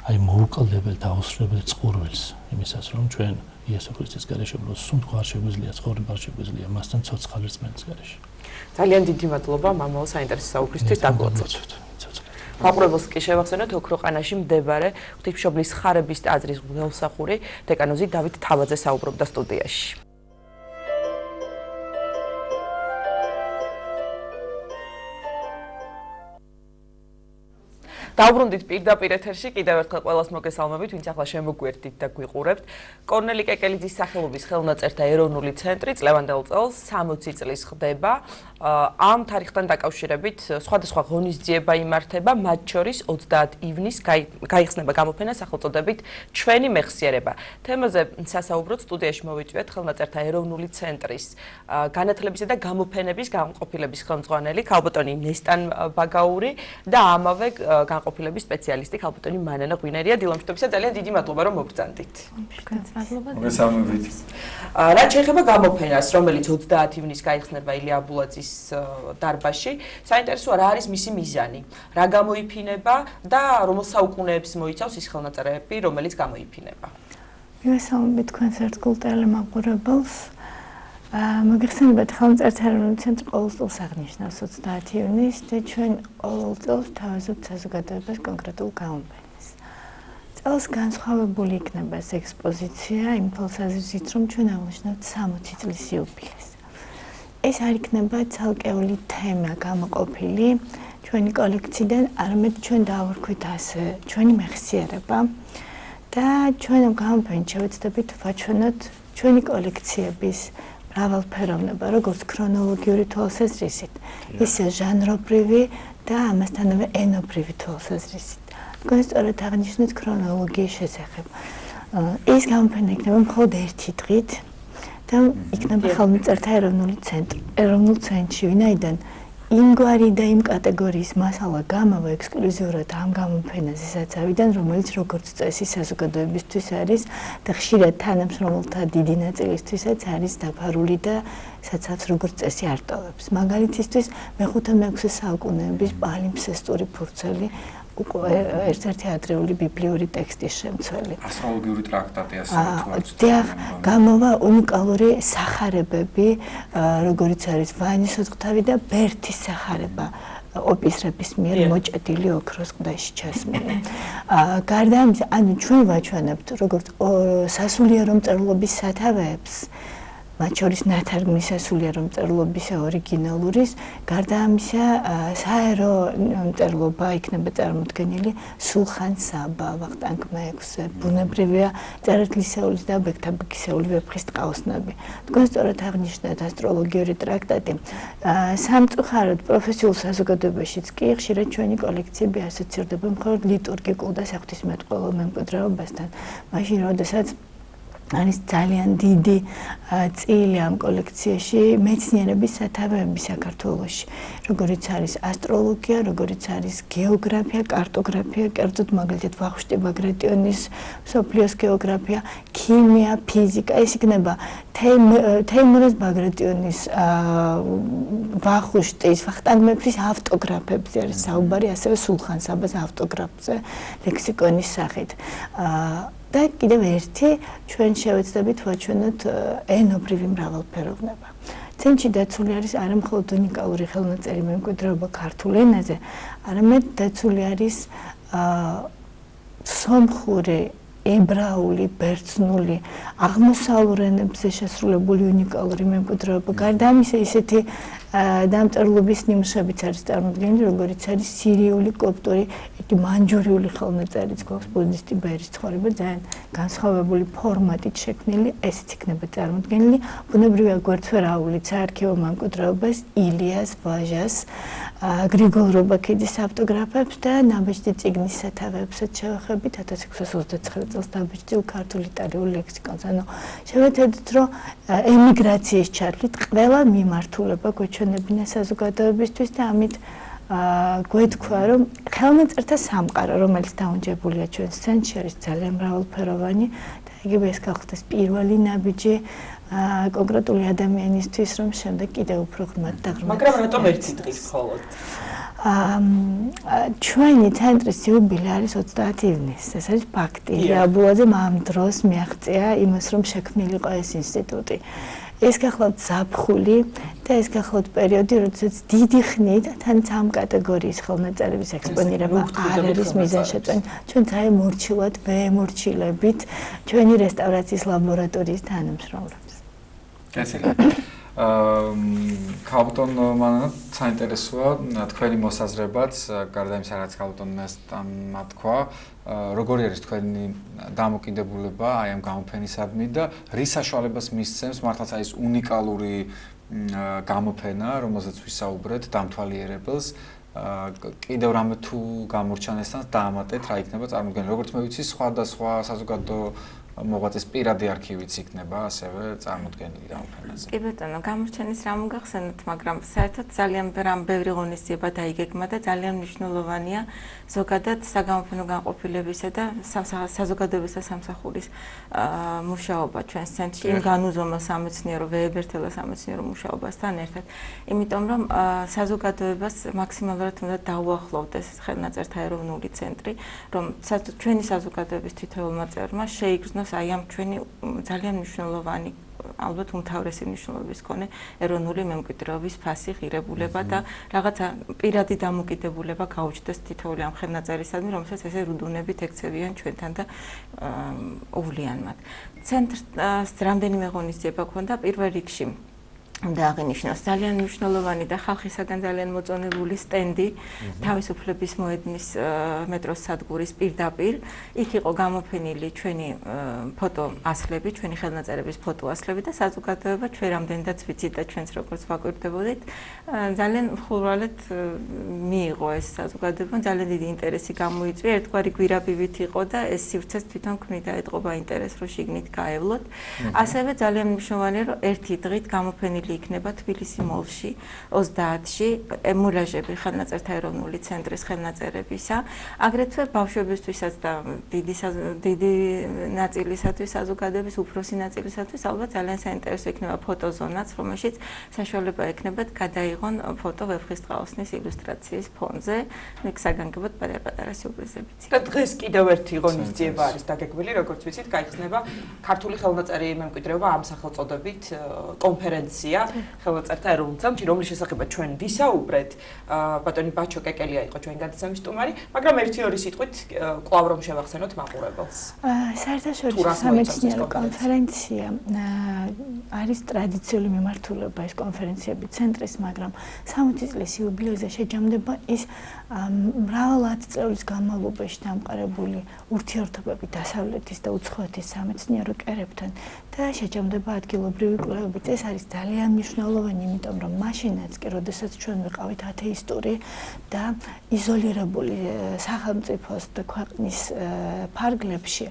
აი მოუკლდებელ და აუსრულებელ წყურვილს იმისას რომ ჩვენ იესო ქრისტეს გარეშე უბრალოდ სუნთქვა არ შეგვიძლია, ცხოვრება არ შეგვიძლია მასთან ცოცხალი რწმენის გარეშე. ძალიან დიდი მადლობა მამაო საინტერესო საუბრისთვის დაგლოცოთ. მაყურებელს კი შევახსენოთ ოქროყანაში მდებარე ღვთისმშობლის ხარების ტაძრის მღვდელმსახური დეკანოზი დავით თავაძე საუბრობდა სტუდიაში. დავბრუნდით პირდაპირ ეთერში, კიდევ ერთხელ ყველას მოგესალმებით, ვინც ახლა შემოგვერდით და გვიყურებთ. კორნელი კეკელიძის სახელობის ხელნაწერთა ეროვნული ცენტრი წლევანდელ წელს 60 წლის ხდება. ამ თარიღთან დაკავშირებით სხვადასხვა ღონისძიება იმართება, მათ შორის 30 ივნისს გაიხსნება გამოფენა სახელწოდებით ჩვენი მეხსიერება. თემაზე სასაუბროდ სტუდიაში მოვიწვიეთ ხელნაწერთა ეროვნული ცენტრის განათლებისა და გამოფენების განყოფილების ხელმძღვანელი ქალბატონი ნესტან ბაგაური და ამავე განყოფილების სპეციალისტი ქალბატონი მანანა ღვინერია. დილამშვიდობისა, ძალიან დიდი მადლობა რომ მოგბრძანდით. მოგესალმებით. რაც შეეხება გამოფენას, რომელიც 30 ივნისს გაიხსნება ილია აბულაძის დარბაზში, საინტერესოა რა არის მისი მიზანი, რა გამოიფინება და რომელ საუკუნეებს მოიცავს ის ხელნაწერები, რომელიც გამოიფინება. მივესალმებით თქვენს ერთგულ ტელემაყურებელს. მოგეხსენებათ, ხელნაწერთა ეროვნული ცენტრი ყოველწელს აღნიშნავს 30 ივნისს და ჩვენ ყოველ წელს თავაზობთ საზოგადოებას კონკრეტულ გამოფენას. წელს განსხვავებული იქნება ეს ექსპოზიცია იმ თვალსაზრისით, რომ ჩვენ აღნიშნავთ 60 წლის იუბილეს. ეს არ იქნება ცალკეული თემა გამოყოფილი ჩვენი კოლექციიდან, არამედ ჩვენ დავარქვით ასე ჩვენი მეხსიერება და ჩვენ ამ გამოფენით შევეცდებით ვაჩვენოთ ჩვენი კოლექციების მრავალფეროვნება, როგორც ქრონოლოგიური თვალსაზრისით, ისე ჟანრობრივი და ამასთანავე ენობრივი თვალსაზრისით. თქვენ სწორედ აღნიშნეთ ქრონოლოგიის შესახებ. ეს გამოფენა იქნება მხოლოდ ერთი დღით და იქნება ხელნაწერთა ეროვნულ ცენტრში, ვინაიდან იმგვარი და იმ კატეგორიის მასალა გამავა ექსკლუზიურად ამ გამოფენაზე საცავიდან, რომელიც როგორც წესი საზოგადოებისთვის არის და ხშირად თანამშრომელთა დიდი ნაწილისთვისაც არის დაფარული და საცავს როგორც წესი არ ტოვებს. მაგალითისთვის მე-5-6 საუკუნეების პალიმფსესტური ფურცელი ერთ-ერთი ადრეული ბიბლიური ტექსტის შემცველი. ასტროლოგიური ტრაქტატი ასევე დიახ, გამოვა უნიკალური სახარებები, როგორიც არის ვანის ოთხთავი და ბერთის სახარება ოპისრების მიერ მოჭედილი ოქროს ყდაში ჩასმული. გარდა ამისა, ანუ ჩვენ ვაჩვენებთ როგორც სასულიერო მწერლობის სათავეებს, მათ შორის ნათარგმნის სასულიერო მწერლობის ორიგინალურის, გარდა ამისა საერო მწერლობა იქნება წარმოდგენილი სულხან საბა, ვახტანგ მეექვსე, ბუნებრივია წერეთლისეულის და ბექთაბიქისეული ვეფხის ტყაოსნები. თქვენ სწორად აღნიშნეთ ასტროლოგიური ტრაქტატი. სამწუხაროდ პროფესიულ საზოგადოებაშიც კი ხშირად ჩვენი კოლექციები ასოცირდება მხოლოდ ლიტურგიკულ და საღვთისმეტყველო მემკვიდრეობასთან. მაშინ, როდესაც არის ძალიან დიდი წილი ამ კოლექციაში მეცნიერების სათავეები საქართველოში, როგორიც არის ასტროლოგია, როგორიც არის გეოგრაფია, კარტოგრაფია, კერძოდ მაგალითად ვახუშტი ბაგრატიონის მსოფლიოს გეოგრაფია, ქიმია, ფიზიკა, ეს იქნება თეიმურაზ ბაგრატიონის ვახუშტის, ვახტანგ მეექვსის ავტოგრაფებზე არის საუბარი, ასევე სულხან საბას ავტოგრაფზე ლექსიკონის სახით. და კიდევ ერთი ჩვენ შევეცდებით ვაჩვენოთ ენობრივი მრავალფეროვნება. ცენტრში დაცული არის არა მხოლოდ უნიკალური ხელნაწერი მემკვიდრეობა ქართულ ენაზე, არამედ დაცული არის სომხური, ებრაული, ბერძნული, აღმოსავლურ ენებზე შესრულებული უნიკალური მემკვიდრეობა. გარდა ამისა, ისეთი დამწერლობის ნიმუშებიც არის წარმოდგენილი, როგორიც არის სირიული, კოპტური, მანჯურიული ხელნაწერიც გვაქვს ბუდისტი ბერის ცხოვრება, ძალიან განსხვავებული ფორმატით შექმნილი, ესეც იქნება წარმოდგენილი. ბუნებრივია გვერდსვერაულიც საარქივო მემკვიდრეობას, ილიას, ვაჟას, გრიგოლ რობაქიძის ავტოგრაფებს და ნაბეჭდი წიგნის სათავეებსაც შევეხებით 1629 წელს დაბეჭდილ ქართულ-იტალიურ ლექსიკონს. ანუ შევეცდით, რომ ემიგრაციის ჩათვლით ყველა მიმართულება გვეჩვენებინა საზოგადოებისთვის და ამით გვეთქვა, რომ ხელნაწერთა სამყარო, რომელიც დაუნჯებულია ჩვენს ცენტრში, არის ძალიან მრავალფეროვანი და იგივე ეს გახდეს პირველი ნაბიჯი კონკრეტული ადამიანისთვის, რომ შემდეგ კიდევ უფრო ღრმად და ღრმად. მაგრამ რატომ ერთი დღის მხოლოდ? ჩვენი ცენტრის იუბილე არის 30 ივნისს. ეს არის ფაქტი. აბულაძემ ამ დროს მიაღწია იმას, რომ შექმნილი იყო ეს ინსტიტუტი. ეს გახლავთ ზაფხული და ეს გახლავთ პერიოდი, როდესაც დიდი ხნით თანაც ამ კატეგორიის ხელნაწერების ექსპონირება არ არის მიზანშეწონილი. ჩვენ ძალიან მორჩილად ვემორჩილებით ჩვენი რესტავრაციის ლაბორატორიის თანამშრომლებს. ქალბატონ მანანა, საინტერესოა თქვენი მოსაზრებაც, გარდა იმისა, რაც ქალბატონმა თქვა, როგორი არის თქვენი დამოკიდებულება აი ამ გამოფენისადმი და რის საშუალებას მისცემს მართლაც აი ეს უნიკალური გამოფენა, რომელზეც ვისაუბრეთ, დამთვალიერებელს, კიდევ რამე თუ გამორჩანესთან დაამატეთ, რა იქნება წარმოდგენილი. როგორც მე ვიცი, სხვადასხვა საზოგადო მოღვაწის პირადი არქივიც იქნება ასევე წარმოდგენილი გამოფენაზე. კი ბატონო, გამორჩენის რა მოგახსენოთ, მაგრამ საერთოდ ძალიან ბევრი ღონისძიება დაიგეგმა და ძალიან მნიშვნელოვანია ზოგადად საგამოფენო განყოფილებისა და საზოგადოების და სამსახურის მუშაობა ჩვენს ცენტრში, იმ განუზომელ სამეცნიერო ვეებერთელა სამეცნიერო მუშაობასთან ერთად. იმიტომ რომ საზოგადოებას მაქსიმალურად უნდა დაუახლოვდეს ხელნაწერთა ეროვნული ცენტრი, რომ ჩვენი საზოგადოების თითოეულმა წევრმა შეიგრძნოს გააჩნოს აი ამ ჩვენი ძალიან მნიშვნელოვანი ალბათ უმთავრესი მნიშვნელობის მქონე ეროვნული მემკვიდრეობის ფასი, ღირებულება და რაღაცა პირადი დამოკიდებულება გაუჩნდეს თითოეული ამ ხელნაწერისადმი, რომელსაც ესე რუდუნებით ექცევიან ჩვენთან და უვლიან მათ. ცენტრს რამდენიმე ღონისძიება ჰქონდა პირველ რიგში. და აღინიშნოს ძალიან მნიშვნელოვანი და ხალხისაგან ძალიან მოწონებული სტენდი თავისუფლების მოედნის მეტროს სადგურის პირდაპირ. იქ იყო გამოფენილი ჩვენი ფოტოასლები, ჩვენი ხელნაწერების ფოტოასლები და საზოგადოება ჩვენ რამდენადაც ვიცით და ჩვენც როგორც ვაკვირდებოდით, ძალიან მხურვალედ მიიღო ეს საზოგადოება, ძალიან დიდი ინტერესი გამოიწვია, ერთგვარი გვირაბივით იყო და ეს სივრცეს თვითონ ქმნიდა, ეთყობა ინტერესს, რომ შიგნით გაევლოთ. ასევე ძალიან მნიშვნელოვანია, რომ ერთი დღით გამოფენილი იქნება თბილისი მოლში 30-ში მულაჟები ხელნაწერთა ეროვნული ცენტრის ხელნაწერებისა, აგრეთვე ბავშვებისთვისაც და დიდი ნაწილისათვის საზოგადოების უფროსი ნაწილისათვის ალბათ ძალიან საინტერესო იქნება ფოტოზონაც, რომელშიც საშუალება ექნებათ გადაიღონ ფოტო ვეფხისტყაოსნის ილუსტრაციის ფონზე, იქ საგანგებოდ პატარ-პატარა სიურპრიზებიც. და დღეს კიდევ ერთი ღონისძიება არის დაგეგმილი, როგორც ვიცით, გაიხსნება ქართული ხელნაწერი მემკვიდრეობა ამ სახელწოდებით კონფერენცია ხელნაწერთა ეროვნულ ცენტრში, რომლის შესახებაც ჩვენ ვისაუბრეთ. ბატონი ბაჩო კეკელია იყო ჩვენი გადაცემის სტუმარი, მაგრამ ერთი-ორი სიტყვით კვლავ რომ შევახსენოთ მაყურებელს. საერთაშორისო სამეცნიერო კონფერენცია არის ტრადიციული მიმართულება ეს კონფერენციები ცენტრის, მაგრამ 60 წლის იუბილეზე შეჯამდება ის მრავალ ათწლეულის განმავლობაში დამყარებული ურთიერთობები დასავლეთის და უცხოეთის სამეცნიერო კერებთან და შეჯამდება ადგილობრივი კვლევებით. ეს არის ძალიან მნიშვნელოვანი, იმიტომ რომ მაშინაც კი, როდესაც ჩვენ ვიყავით ათეისტური და იზოლირებული სახელმწიფოს და ქვეყნის ფარგლებში,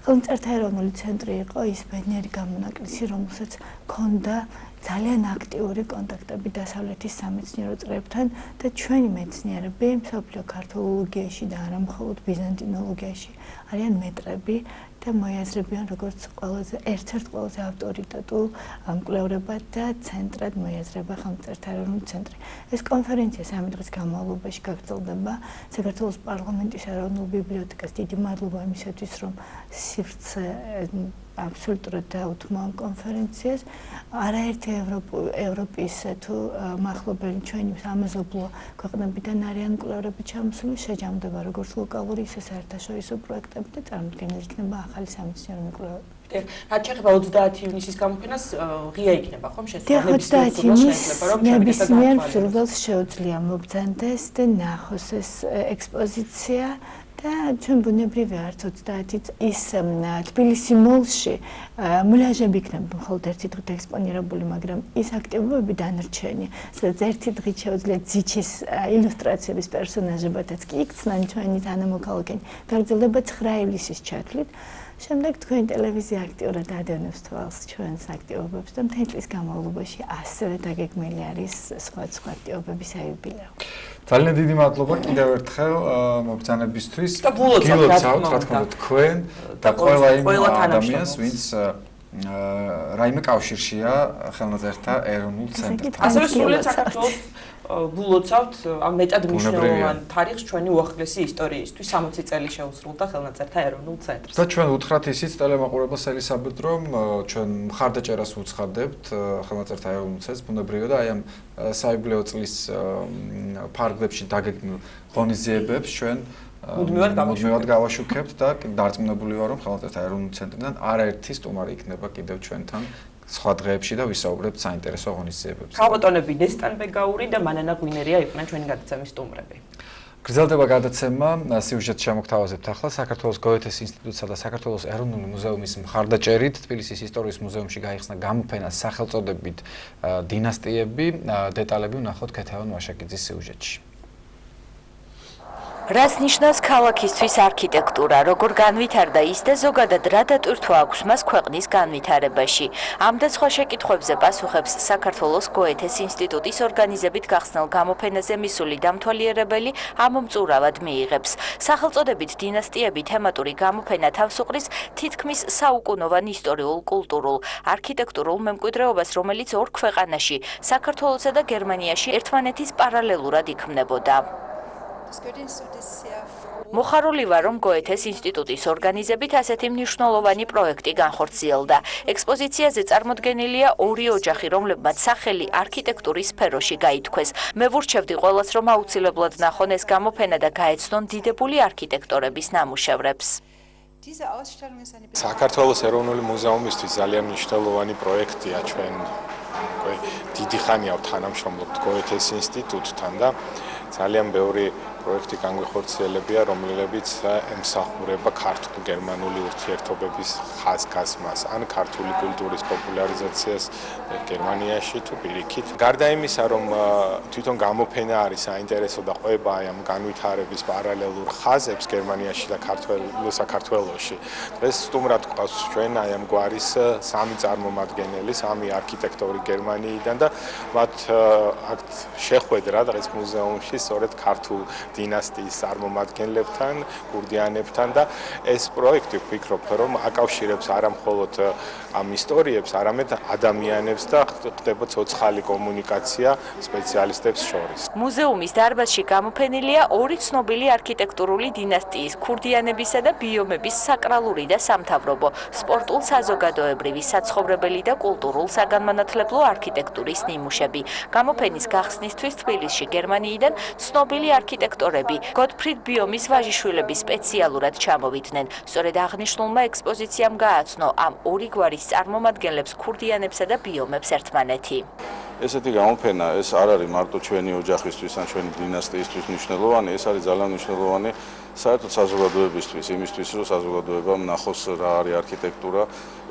ხელნაწერთა ეროვნული ცენტრი იყო ის ბედნიერი გამონაკლისი, რომელსაც ჰქონდა ძალიან აქტიური კონტაქტები დასავლეთის სამეცნიერო წრეებთან და ჩვენი მეცნიერები მსოფლიო ქართოლოგიაში და არა მხოლოდ ბიზანტინოლოგიაში არიან მეტრები და მოიაზრებიან როგორც ერთ-ერთ ყველაზე ავტორიტეტულ მკვლევრებად და ცენტრად მოიაზრება ხელნაწერთა ეროვნული ცენტრი. ეს კონფერენცია 3 დღის განმავლობაში გაგრძელდება. საქართველოს პარლამენტის ეროვნულ ბიბლიოთეკას დიდი მადლობა იმისათვის, რომ სივრცე აბსოლუტურად დაუთმო ამ კონფერენციას. არაერთი ევროპის თუ მახლობელი ჩვენი სამეზობლო ქვეყნებიდან არიან მკვლევრები ჩამოსული, შეჯამდება როგორც ლოკალური, ისე საერთაშორისო პროექტები და წარმოქმნილი იქნება ახალი სამეცნიერო მკვლელობები. რაც შეეხება 30 ივნისის გამოფენას, ღია იქნება ხომ შესაძლოა 30 ივნისს ნებისმიერ მსურველს შეუძლია მობრძანდეს და ნახოს ეს ექსპოზიცია. და ჩვენ ბუნებრივია არც 30 ის თბილისი მოლში მულაჟები იქნება მხოლოდ ერთი დღით ექსპონირებული, მაგრამ ის აქტივობები დანარჩენი, სადაც ერთი დღით შეუძლია ძიჩის ილუსტრაციების პერსონაჟებათაც კი იქცნენ ჩვენი თანამოქალაქენი, გაგრძელდება 9 ივლისის ჩათვლით. შემდეგ თქვენი ტელევიზია აქტიურად ადევნებს თვალს ჩვენს აქტივობებს და მთელი წლის განმავლობაში ასევე დაგეგმილი არის სხვა აქტივობების საიუბილეო. ძალიან დიდი მადლობა კიდევ ერთხელ მობრძანებისთვის. და გულოცავთ რა თქმა უნდა თქვენ და ყველა იმ ადამიანს, ვინც რაიმე კავშირშია ხელნაწერთა ეროვნულ ცენტრთან. ასევე სრულიად საქართველოს გულოცავთ ამ მეტად მნიშვნელოვან თარიღს ჩვენი უახლესი ისტორიისთვის 60 წელი შეუსრულდა ხელნაწერთა ეროვნულ ცენტრს. და ჩვენ უთხრათ ისიც ტელემაყურებელს ელისაბედ, რომ ჩვენ მხარდაჭერას უცხადებთ ხელნაწერთა ეროვნულ ცენტრს, ბუნებრივია და აი ამ საიუბილეო წლის ფარგლებში დაგეგმილ ღონისძიებებს ჩვენ მუდმივად გავაშუქებთ და დარწმუნებული ვარ, რომ ხელნაწერთა ეროვნულ ცენტრიდან არაერთი სტუმარი იქნება კიდევ ჩვენთან სხვა დღეებში და ვისაუბრებთ საინტერესო ღონისძიებებზე. ქალბატონები ნესტან ბეგაური და მანანა გვინერია იყვნენ ჩვენი გადაცემის სტუმრები. გრძელდება გადაცემა, სიუჟეტს შემოგთავაზებთ ახლა საქართველოს გოეთეს ინსტიტუტსა და საქართველოს ეროვნული მუზეუმის მხარდაჭერით თბილისის ისტორიის მუზეუმში გაიხსნა გამოფენა სახელწოდებით დინასტიები. დეტალები ვნახოთ ქეთევან ვაშაკიძის სიუჟეტში. რას ნიშნავს ქალაქისთვის არქიტექტურა, როგორ განვითარდა ის და ზოგადად რა დატვირთვა აქვს მას ქვეყნის განვითარებაში. ამ და სხვა შეკითხვებზე პასუხებს საქართველოს გოეთეს ინსტიტუტის ორგანიზებით გახსნილ გამოფენაზე მისული დამთვალიერებელი ამომწურავად მიიღებს. სახელწოდებით დინასტიები თემატური გამოფენა თავს უყრის თითქმის საუკუნოვან ისტორიულ, კულტურულ, არქიტექტურულ მემკვიდრეობას, რომელიც ორ ქვეყანაში, საქართველოსა და გერმანიაში ერთმანეთის პარალელურად იქმნებოდა. მოხარული ვარ, რომ გოეთეს ინსტიტუტის ორგანიზებით ასეთი მნიშვნელოვანი პროექტი განხორციელდა. ექსპოზიციაზე წარმოდგენილია ორი ოჯახი, რომლებმაც სახელი არქიტექტურის სფეროში გაითქვეს. მე ვურჩევდი ყველას, რომ აუცილებლად ნახონ ეს გამოფენა და გაეცნონ დიდებული არქიტექტორების ნამუშევრებს. საქართველოს ეროვნული მუზეუმისთვის ძალიან მნიშვნელოვანი პროექტია ჩვენ დიდი ხანია თანამშრომლობთ გოეთეს ინსტიტუტთან და ძალიან ბევრი პროექტი განვიხორციელებია, რომლებიც ემსახურება ქართულ-გერმანული ურთიერთობების ხაზგასმას ან ქართული კულტურის პოპულარიზაციას გერმანიაში თუ პირიქით. გარდა იმისა, რომ თვითონ გამოფენა არის საინტერესო და ყვება აი ამ განვითარების პარალელურ ხაზებს გერმანიაში და საქართველოში. დღეს სტუმრად გვყავს ჩვენ აი ამ გვარის სამი წარმომადგენელი, სამი არქიტექტორი გერმანიიდან და მათ აქ შეხვედრა დღეს მუზეუმში სწორედ ქართულ დინასტიის წარმომადგენლებთან, კურდიანებთან და ეს პროექტი ვფიქრობ, რომ აკავშირებს არა მხოლოდ ამ ისტორიებს, არამედ ადამიანებს და ხდება ცოცხალი კომუნიკაცია სპეციალისტებს შორის. მუზეუმის დარბაზში გამოფენილია ორი ცნობილი არქიტექტურული დინასტიის, ქურდიანებისა და ბიომების საკრალური და სამთავრობო, სპორტულ საზოგადოებრივი, საცხოვრებელი და კულტურულ საგანმანათლებლო არქიტექტურის ნიმუშები. გამოფენის გახსნისთვის თბილისში გერმანიიდან ცნობილი არქიტექტორები გოტფრიდ ბიომის ვაჟიშვილები სპეციალურად ჩამოვიდნენ. სწორედ აღნიშნულმა ექსპოზიციამ გააცნო ამ ორი გვარის წარმომადგენლებს ქურდიანებსა და ბიომებს ერთმანეთი. ესეთი გამოფენა ეს არ არის მარტო ჩვენი ოჯახისთვის ან ჩვენი დინასტიისთვის მნიშვნელოვანი, ეს არის ძალიან მნიშვნელოვანი საერთოდ საზოგადოებისთვის, იმისთვის, რომ საზოგადოებამ ნახოს რა არის არქიტექტურა,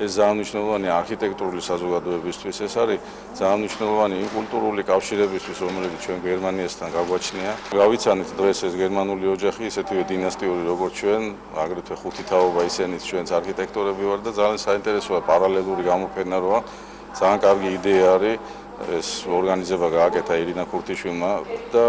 ეს ძალიან მნიშვნელოვანი არქიტექტურული საზოგადოებისთვის, ეს არის ძალიან მნიშვნელოვანი იმ კულტურული კავშირებისთვის, რომელიც ჩვენ გერმანიასთან გაგვაჩნია. გავიცანით დღეს ეს გერმანული ოჯახი, ისეთივე დინასტიური როგორც ჩვენ, აგრეთვე ხუთი თაობა ისენიც ჩვენც არქიტექტორები ვარ და ძალიან საინტერესოა პარალელური გამოფენა როა, ძალიან კარგი იდეა არის. ეს ორგანიზება გააკეთა ირინა ქურთიშვილმა და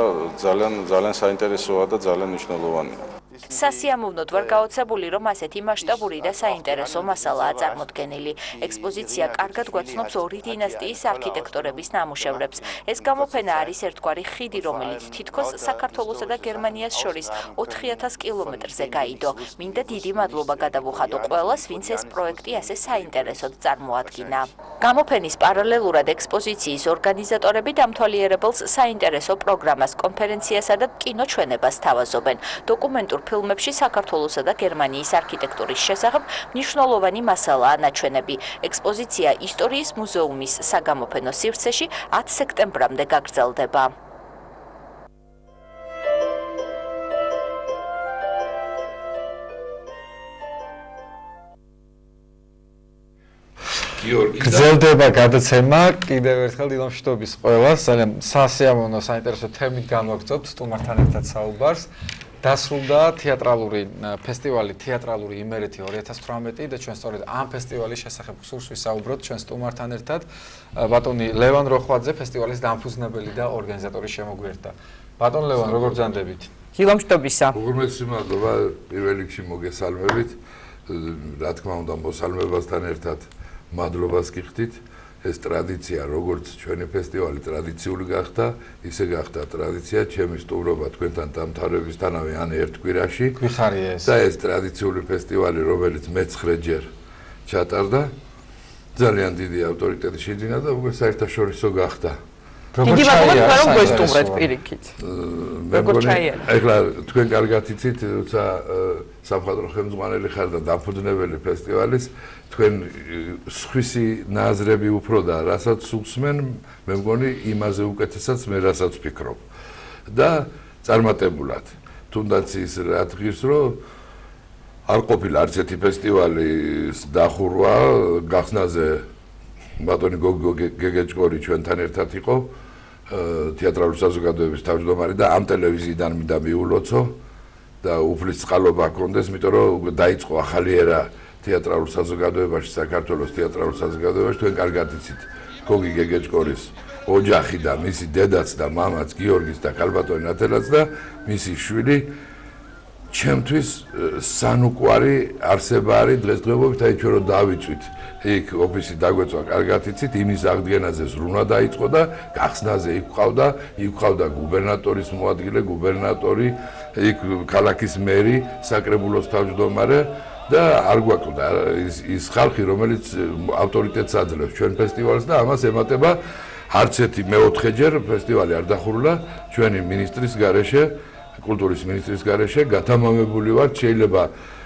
ძალიან საინტერესოა და ძალიან მნიშვნელოვანია. სასიამოვნოდ ვარ გაოცებული, რომ ასეთი მასშტაბური და საინტერესო მასალაა წარმოდგენილი. ექსპოზიცია კარგად გვაცნობს ორი დინასტიის არქიტექტორების ნამუშევრებს. ეს გამოფენა არის ერთგვარი ხიდი, რომელიც თითქოს საქართველოსა და გერმანიას შორის 4000 კილომეტრზე გაიდო. მინდა დიდი მადლობა გადავუხადო ყველას, ვინც ეს პროექტი ასე საინტერესოდ წარმოადგინა. გამოფენის პარალელურად ექსპოზიციის ორგანიზატორები დამთვალიერებელს საინტერესო პროგრამას, კონფერენციასა და კინოჩვენებას თავაზობენ. დოკუმენტურ ფილმებში საქართველოსა და გერმანიის არქიტექტურის შესახებ მნიშვნელოვანი მასალაა ნაჩვენები. ექსპოზიცია ისტორიის მუზეუმის საგამოფენო სივრცეში 10 სექტემბრამდე გაგრძელდება. გრძელდება გადაცემა, კიდევ ერთხელ დიდი მშვიდობის ყველას, ძალიან სასიამოვნო, საინტერესო თემით გამოგწევთ სტუმართან ერთად საუბარს. დასრულდა თეატრალური ფესტივალი თეატრალური იმერეთი 2018 და ჩვენ სწორედ ამ ფესტივალის შესახებ სურს ვისაუბროთ ჩვენ სტუმართან ერთად. ბატონი ლევან როხვაძე, ფესტივალის დამფუძნებელი და ორგანიზატორი შემოგვიერთდა. ბატონ ლევან, როგორ ბრძანდებით? დიდი მშვიდობისა. უღრმესი მადლობა, პირველ რიგში მოგესალმებით. რა თქმა უნდა, მოსალმებასთან ერთად მადლობას გიხდით. ეს ტრადიცია, როგორც ჩვენი ფესტივალი ტრადიციული გახდა, ისე გახდა ტრადიცია ჩემი სტუმრობა თქვენთან დამთავრებისთანავე ან ერთ კვირაში. გვიხარია ეს. და ეს ტრადიციული ფესტივალი, რომელიც მე-9-ჯერ ჩატარდა, ძალიან დიდი ავტორიტეტი შეძინა და უკვე საერთაშორისო გახდა. დიდი მადლობა, რომ გვესტუმრეთ პირიქით. როგორ ჩაიარა? ეხლა თქვენ კარგად იცით, როცა სამხატვრო ხელმძღვანელი ხარ და დამფუძნებელი ფესტივალის, თქვენ სხვისი ნაზრები უფრო და რასაც უსმენ, მე მგონი იმაზე უკეთესაც მე რასაც ვფიქრობ. და წარმატებულად. თუნდაც ის რა დღის რომ არ ყოფილა არც ერთი ფესტივალის დახურვა, გახსნაზე ბატონი გოგო გეგეჭკორი ჩვენთან ერთად იყო, თეატრალური საზოგადოების თავმჯდომარე და ამ ტელევიზიიდან მინდა მიულოცო და უფლის წყალობა ჰქონდეს, იმიტომ რომ დაიწყო ახალი ერა თეატრალურ საზოგადოებაში, საქართველოს თეატრალურ საზოგადოებაში, თქვენ კარგად იცით გოგი გეგეჭკორის ოჯახი და მისი დედაც და მამაც გიორგის და ქალბატონი ნათელაც და მისი შვილი ჩემთვის სანუკვარი არსება არის დღესდღეობით, აი ჩვენ რომ დავიწვით იქ ოფისი დაგვეწვა, კარგად იცით, იმის აღდგენაზე ზრუნა დაიწყო და გახსნაზე იქ ყავდა გუბერნატორის მოადგილე, გუბერნატორი, იქ ქალაქის მერი, საკრებულოს თავმჯდომარე და არ გვაკლდა ის ხალხი, რომელიც ავტორიტეტს აძლევს ჩვენ ფესტივალს და ამას ემატება არც ერთი მეოთხეჯერ ფესტივალი არ დახურულა ჩვენი მინისტრის გარეშე, კულტურის მინისტრის გარეშე გათამამებული ვარ, შეიძლება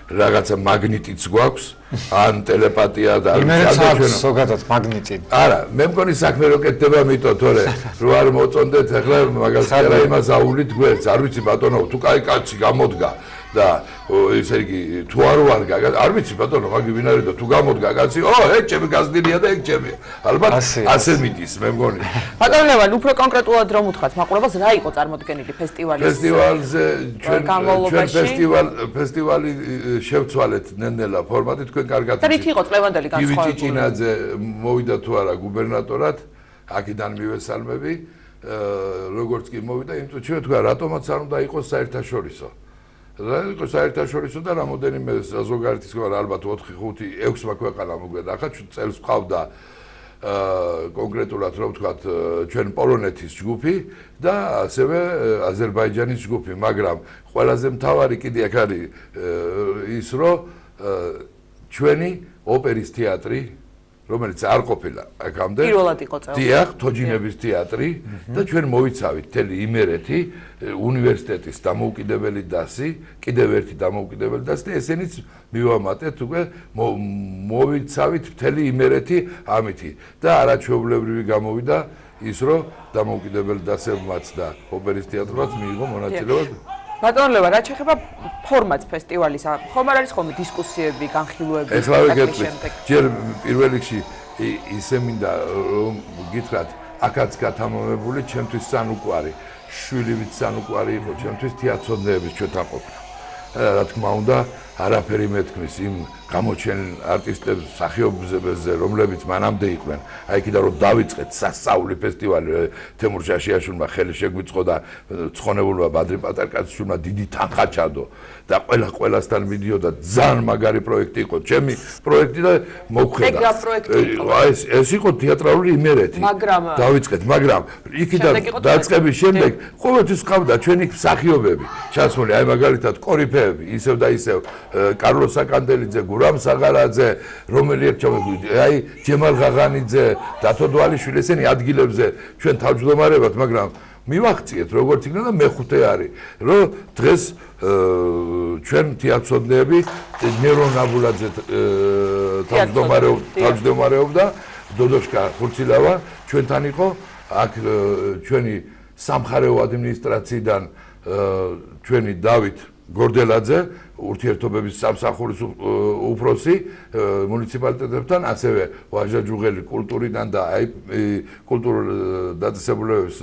რაღაცა მაგნიტიც გვაქვს, ან ტელეპათია და იმერეც ზოგადად მაგნიტი. არა, მე მგონი საქმე რო კეთდება მითო, თორე რო არ მოწონდეთ, ახლა მაგას რა იმას აულით გვერდს, არ ვიცი ბატონო, თუ კაი კაცი გამოდგა და ესე იგი თუ არ ვარგა, არ ვიცი ბატონო, მაგი ვინ არის და თუ გამოდგა კაცი, ეგ ჩემი გაზდილია და ეგ ჩემი. ალბათ ასე მიდის, მე მგონი. ბატონო ლევან, უფრო კონკრეტულად რომ უთხრათ, მაყურებელს რა იყო წარმოდგენილი ფესტივალზე ჩვენ ფესტივალი შევცვალეთ ნელ-ნელა ფორმატი, თქვენ კარგად იცით. რით იყო წლევანდელი განსხვავებული? გივიჭიჭინაძე მოვიდა თუ არა გუბერნატორად, აქედან მივესალმები, როგორც კი მოვიდა, იმ წუთშივე თქვა, რატომაც არ უნდა იყოს საერთაშორისო. იყო საერთაშორისო და რამოდენიმე საზოგადოების გვარ ალბათ 4-5-6 ქვეყანა მოგვედა. ახლა წელს ყავდა კონკრეტულად რომ ვთქვათ ჩვენ პოლონეთის ჯგუფი და ასევე აზერბაიჯანის ჯგუფი, მაგრამ ყველაზე მთავარი კიდე აქ არის ის რომ ჩვენი ოპერის თეატრი, რომელიც არ ყოფილა აქამდე, პირველად იყო წელს. დიახ, თოჯინების თეატრი და ჩვენ მოვიცავით მთელი იმერეთი, უნივერსიტეტის დამოუკიდებელი დასი, კიდევ ერთი დამოუკიდებელი დასი და ესენიც მივამატეთ უკვე მოვიცავით მთელი იმერეთი ამითი და არაჩვეულებრივი გამოვიდა ის რომ დამოუკიდებელი დასებმაც და ოპერის თეატრმაც მიიღო მონაწილეობა. ბატონო ლევან, რაც შეეხება ფორმატს ფესტივალის, ხომ არ არის ხოლმე დისკუსიები, განხილვები? ეხლავე გეტყვით, ჯერ პირველ რიგში ისე მინდა რომ გითხრათ, აქაც გათამამებული ჩემთვის სანუკვარი, შვილივით სანუკვარი იყო ჩემთვის თეატრონდების ჩვენთანყოფნა. რა თქმა უნდა, არაფერი მეთქმის იმ გამოჩენილ არტისტებს სახიობებზე, რომლებიც მანამდე იყვნენ. აი კიდე რომ დავიწყეთ სასწაული ფესტივალი, თემურ ჟაშიაშვილმა ხელი შეგვიწყო და ცხონებულმა ბადრი პატარკაციშვილმა დიდი თანხა ჩადო და ყველასთან მიდიოდა, ძალიან მაგარი პროექტი იყო. ჩემი პროექტი და მოგხედა. ეს იყო თეატრალური იმერეთი. დავიწყეთ, მაგრამ იქიდან დაწყების შემდეგ ყოველთვის ყავდა ჩვენი მსახიობები ჩასმული, აი მაგალითად კორიფეები, ისევ და ისევ კარლოს საკანდელიძე, გურამ საღარაძე, რომელი აი ჯემალ ღაღანიძე, დათო დვალიშვილი, ესენი ადგილებზე ჩვენ თავმჯდომარებად, მაგრამ მივახციეთ როგორც იქნება და მეხუთე არის, რომ დღეს ჩვენ თეატრონდები ნერონ აბულაძე თავმჯდომარეობდა, დოდოშკა ხურცილავა ჩვენთან იყო, აქ ჩვენი სამხარეო ადმინისტრაციიდან ჩვენი დავით გორდელაძე, ურთიერთობების სამსახურის უფროსი მუნიციპალიტეტებთან, ასევე ვაჟა ჯუღელი კულტურიდან და აი კულტურულ დაწესებულების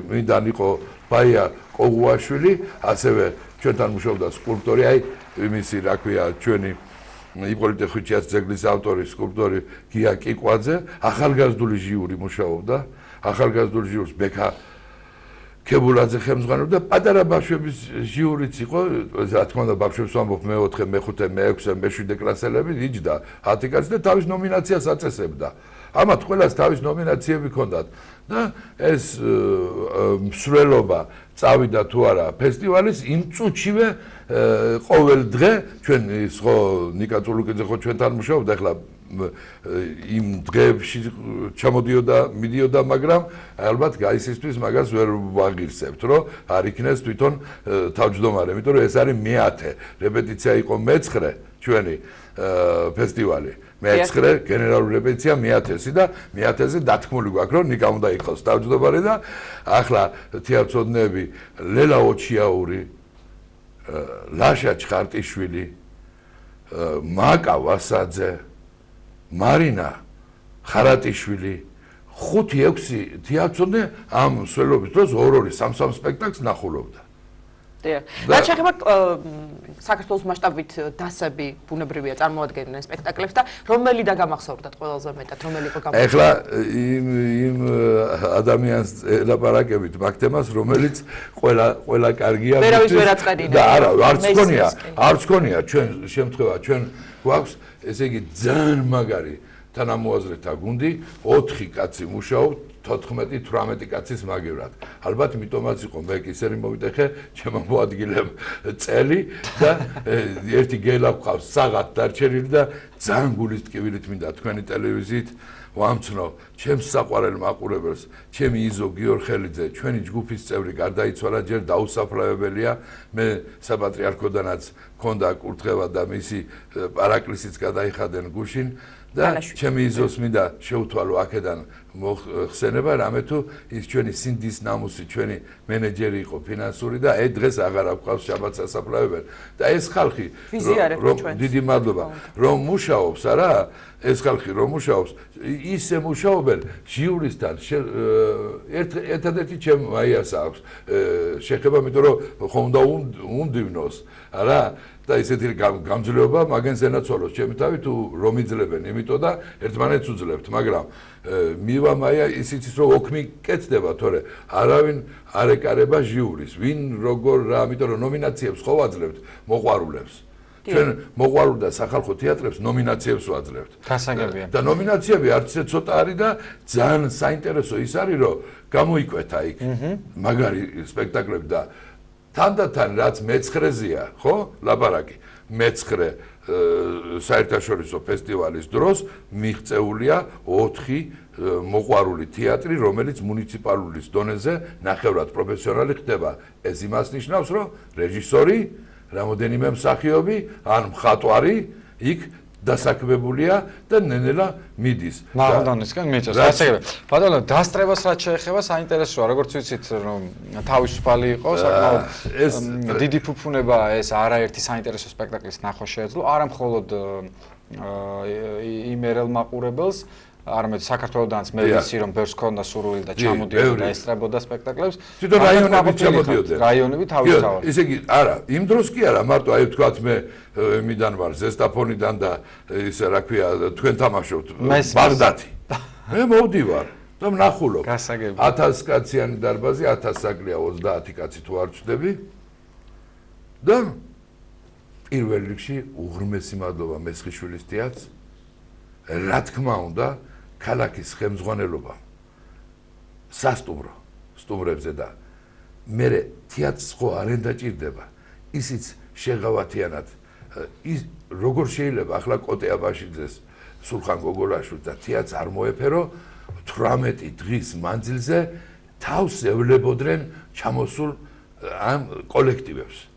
მიდან იყო ბაია კოგუაშვილი, ასევე ჩვენთან მუშაობდა სკულპტორი, აი იმისი რა ქვია ჩვენი იპოლიტე ხვიჩიას ძეგლის ავტორი სკულპტორი გია კიკვაძე, ახალგაზრდული ჟიური მუშაობდა, ახალგაზრდული ჟიურს ბექა ქებულაძე ხელმძღვანელობდა, პატარა ბავშვების ჟიურიც იყო, რა თქმა უნდა ბავშვებს ვამბობ მე-4, მე-5, მე-6, მე-7 კლასელები იჯდა 10 კაცი და თავის ნომინაციას აწესებდა. ამათ ყველას თავის ნომინაციები ჰქონდათ და ეს მსვლელობა წავიდა თუ არა ფესტივალის იმ წუთშივე ყოველ დღე ჩვენ ის ხო ნიკა წულუკიძე ხო ჩვენთან მუშაობდა, ახლა იმ დღეებში მიდიოდა, მაგრამ ალბათ გაისისთვის მაგას ვერ ვაღირსებთ, რომ არ იქნეს თვითონ თავმჯდომარე, იმიტომ რომ ეს არის მე-10, რეპეტიცია იყო მე-9 ჩვენი ფესტივალი. მე-9 გენერალური რეპეტიცია მე-10-ი და მე-10-ზე დათქმული გვაქვს, რომ ნიკა უნდა იყოს თავმჯდომარე და ახლა თეატრონდები ლელა ოჩიაური, ლაშა ჩხარტიშვილი, მაკა ვასაძე, მარინა ხარატიშვილი, 5-6 თეატრონდე ამ მსვლელობის დროს 2-3 სპექტაკლს ნახულობდა. რაც შეეხება საქართველოს მასშტაბით დასები ბუნებრივია წარმოადგენენ სპექტაკლებს და რომელი დაგამახსოვრდათ ყველაზე მეტად, რომელი იყო გამოსული? ეხლა იმ ადამიანს ელაპარაკებით მაგ თემას, რომელიც ყველა კარგია ვერავის ვერ აწყერინა. და არა, არც გქონია ჩვენ შემთხვევა, ჩვენ გვაქვს, ესე იგი ძალიან მაგარი თანამოაზრეთა გუნდი, 4 კაცი მუშაობთ 14-18 კაცის მაგევრად. ალბათ მიტომაც იყო მე კისერი მოვიდეხე ჩემო მოადგილემ წელი და ერთი გელა გვყავს საღად დარჩენილი და ძალიან გულის ტკივილით მინდა თქვენი ტელევიზიით ვამცნო ჩემს საყვარელ მაყურებელს, ჩემი იზო გიორხელიძე, ჩვენი ჯგუფის წევრი გარდაიცვალა, ჯერ დაუსაფლავებელია, მე საპატრიარქოდანაც მქონდა კურთხევა და მისი პარაკლისიც გადაიხადენ გუშინ. და ჩემი იზოს მინდა შევთვალო აქედან მოხსენება, რამე თუ ის ჩვენი სინდის ნამუსი, ჩვენი მენეჯერი იყო ფინანსური და დღეს აღარ აქვს შაბათს ასაფლავებენ. და ეს ხალხი, დიდი მადლობა, რომ მუშაობს, არა? ეს ხალხი რომ მუშაობს, ისე მუშაობენ ჟიურისთან. ერთადერთი ჩემ მაიას აქვს შეხება, იმიტომ რომ ხომ უნდა უნდივნოს, არა? და ისეთი გამძლეობა მაგენს ენაცვალოს ჩემი თავი თუ რომ იძლებენ, იმიტომ და ერთმანეთს უძლებთ, მაგრამ მივა მაია ისიც რომ ოქმი კეთდება, თორე არავინ არ ეკარება ჟიურის, ვინ როგორ რა, იმიტომ რომ ნომინაციებს ხო ვაძლევთ მოყვარულებს. ჩვენ მოყვარულ და სახალხო თეატრებს ნომინაციებს ვაძლევთ. გასაგებია. და ნომინაციები არც ისე ცოტა არის და ძალიან საინტერესო ის არის, რომ გამოიკვეთა იქ მაგარი სპექტაკლები და თანდათან რაც მეცხრეზეა, ხო? ლაპარაკი. მეცხრე საერთაშორისო ფესტივალის დროს მიღწეულია 4 მოყვარული თეატრი, რომელიც მუნიციპალურის დონეზე ნახევრად პროფესიონალი ხდება. ეს იმას ნიშნავს, რომ რეჟისორი, რამოდენიმე მსახიობი ან მხატვარი იქ დასაქმებულია და ნენელა მიდის. მაღალდანისგან მიიწევს. გასაგებია. ბატონო, დასწრებას რაც შეეხება, საინტერესოა, როგორც ვიცით, რომ თავისუფალი იყო, საკმაოდ დიდი ფუფუნება ეს არაერთი საინტერესო სპექტაკლის ნახვა შეეძლო, არა მხოლოდ იმ ერელ მაყურებელს, არამედ საქართველოდანაც მე ვიცი რომ ბევრს ქონდა სურვილი და ჩამოდიოდა და ესწრებოდა სპექტაკლებს. თვითონ რაიონები ჩამოდიოდნენ. რაიონები თავისთავად. ისე იგი არა, იმ დროს კი არა, მარტო აი ვთქვათ მე მიდან ვარ ზესტაფონიდან და ისე რა ქვია, თქვენ თამაშობთ ბაღდათი. მე მოვდივარ და ვნახულობ. 1000 კაციანი დარბაზი, 1000 საკლია 30 კაცი თუ არ ვჩდები. და პირველ რიგში უღრმესი მადლობა მესხიშვილის თეატრს. რა თქმა უნდა, ქალაქის ხელმძღვანელობა სასტუმრო სტუმრებზე და მე თეატრს ხო არ ენდაჭირდება ისიც შეღავათიანად ის როგორ შეიძლება ახლა კოტე აბაშიძეს სულხან გოგოლაშვილს და თეატრს არ მოეფერო 18 დღის მანძილზე თავს ევლებოდნენ ჩამოსულ ამ კოლექტივებს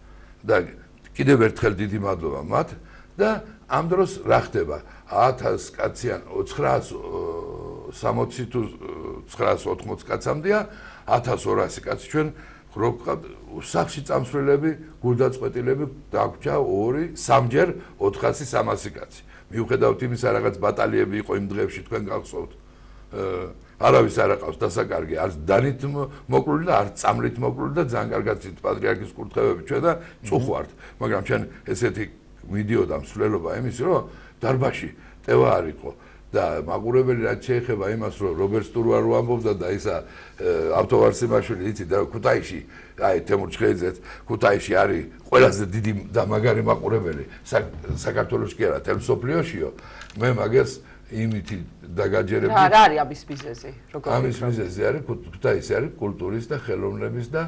და კიდევ ერთხელ დიდი მადლობა მათ და ამ დროს რა ხდება 1000 კაციან 960 თუ 980 კაცამდეა 1200 კაცი ჩვენ სახში წამსვლელები, გულდაწყვეტილები დაგვრჩა 2-3ჯერ 400-300 კაცი. მიუხედავთ იმისა, რაღაც ბატალიები იყო იმ დღეებში თქვენ გახსოვთ. არავის არ აყავს დასაკარგი, არც დანით მოკლული და არც წამლით მოკლული და ძალიან კარგად ცით პატრიარქის კურთხევები ჩვენ და წუხვართ. მაგრამ ჩვენ ესეთი მიდიოდა მსვლელობა იმის, რომ დარბაში ტევა არ იყო. და მაყურებელი რაც შეეხება იმას, რომ რობერტ სტურვა რო ამბობდა და ისა ავტოვარსიმაშვილი იცი და ქუთაისში, აი თემურ ჩხეიძეც ქუთაისში არის ყველაზე დიდი და მაგარი მაყურებელი საქართველოში კი არა, თელ მსოფლიოშიო. მე მაგას იმითი დაგაჯერებდი. რა არის ამის მიზეზი? ამის მიზეზი არის ქუთაისი არის კულტურის და ხელოვნების და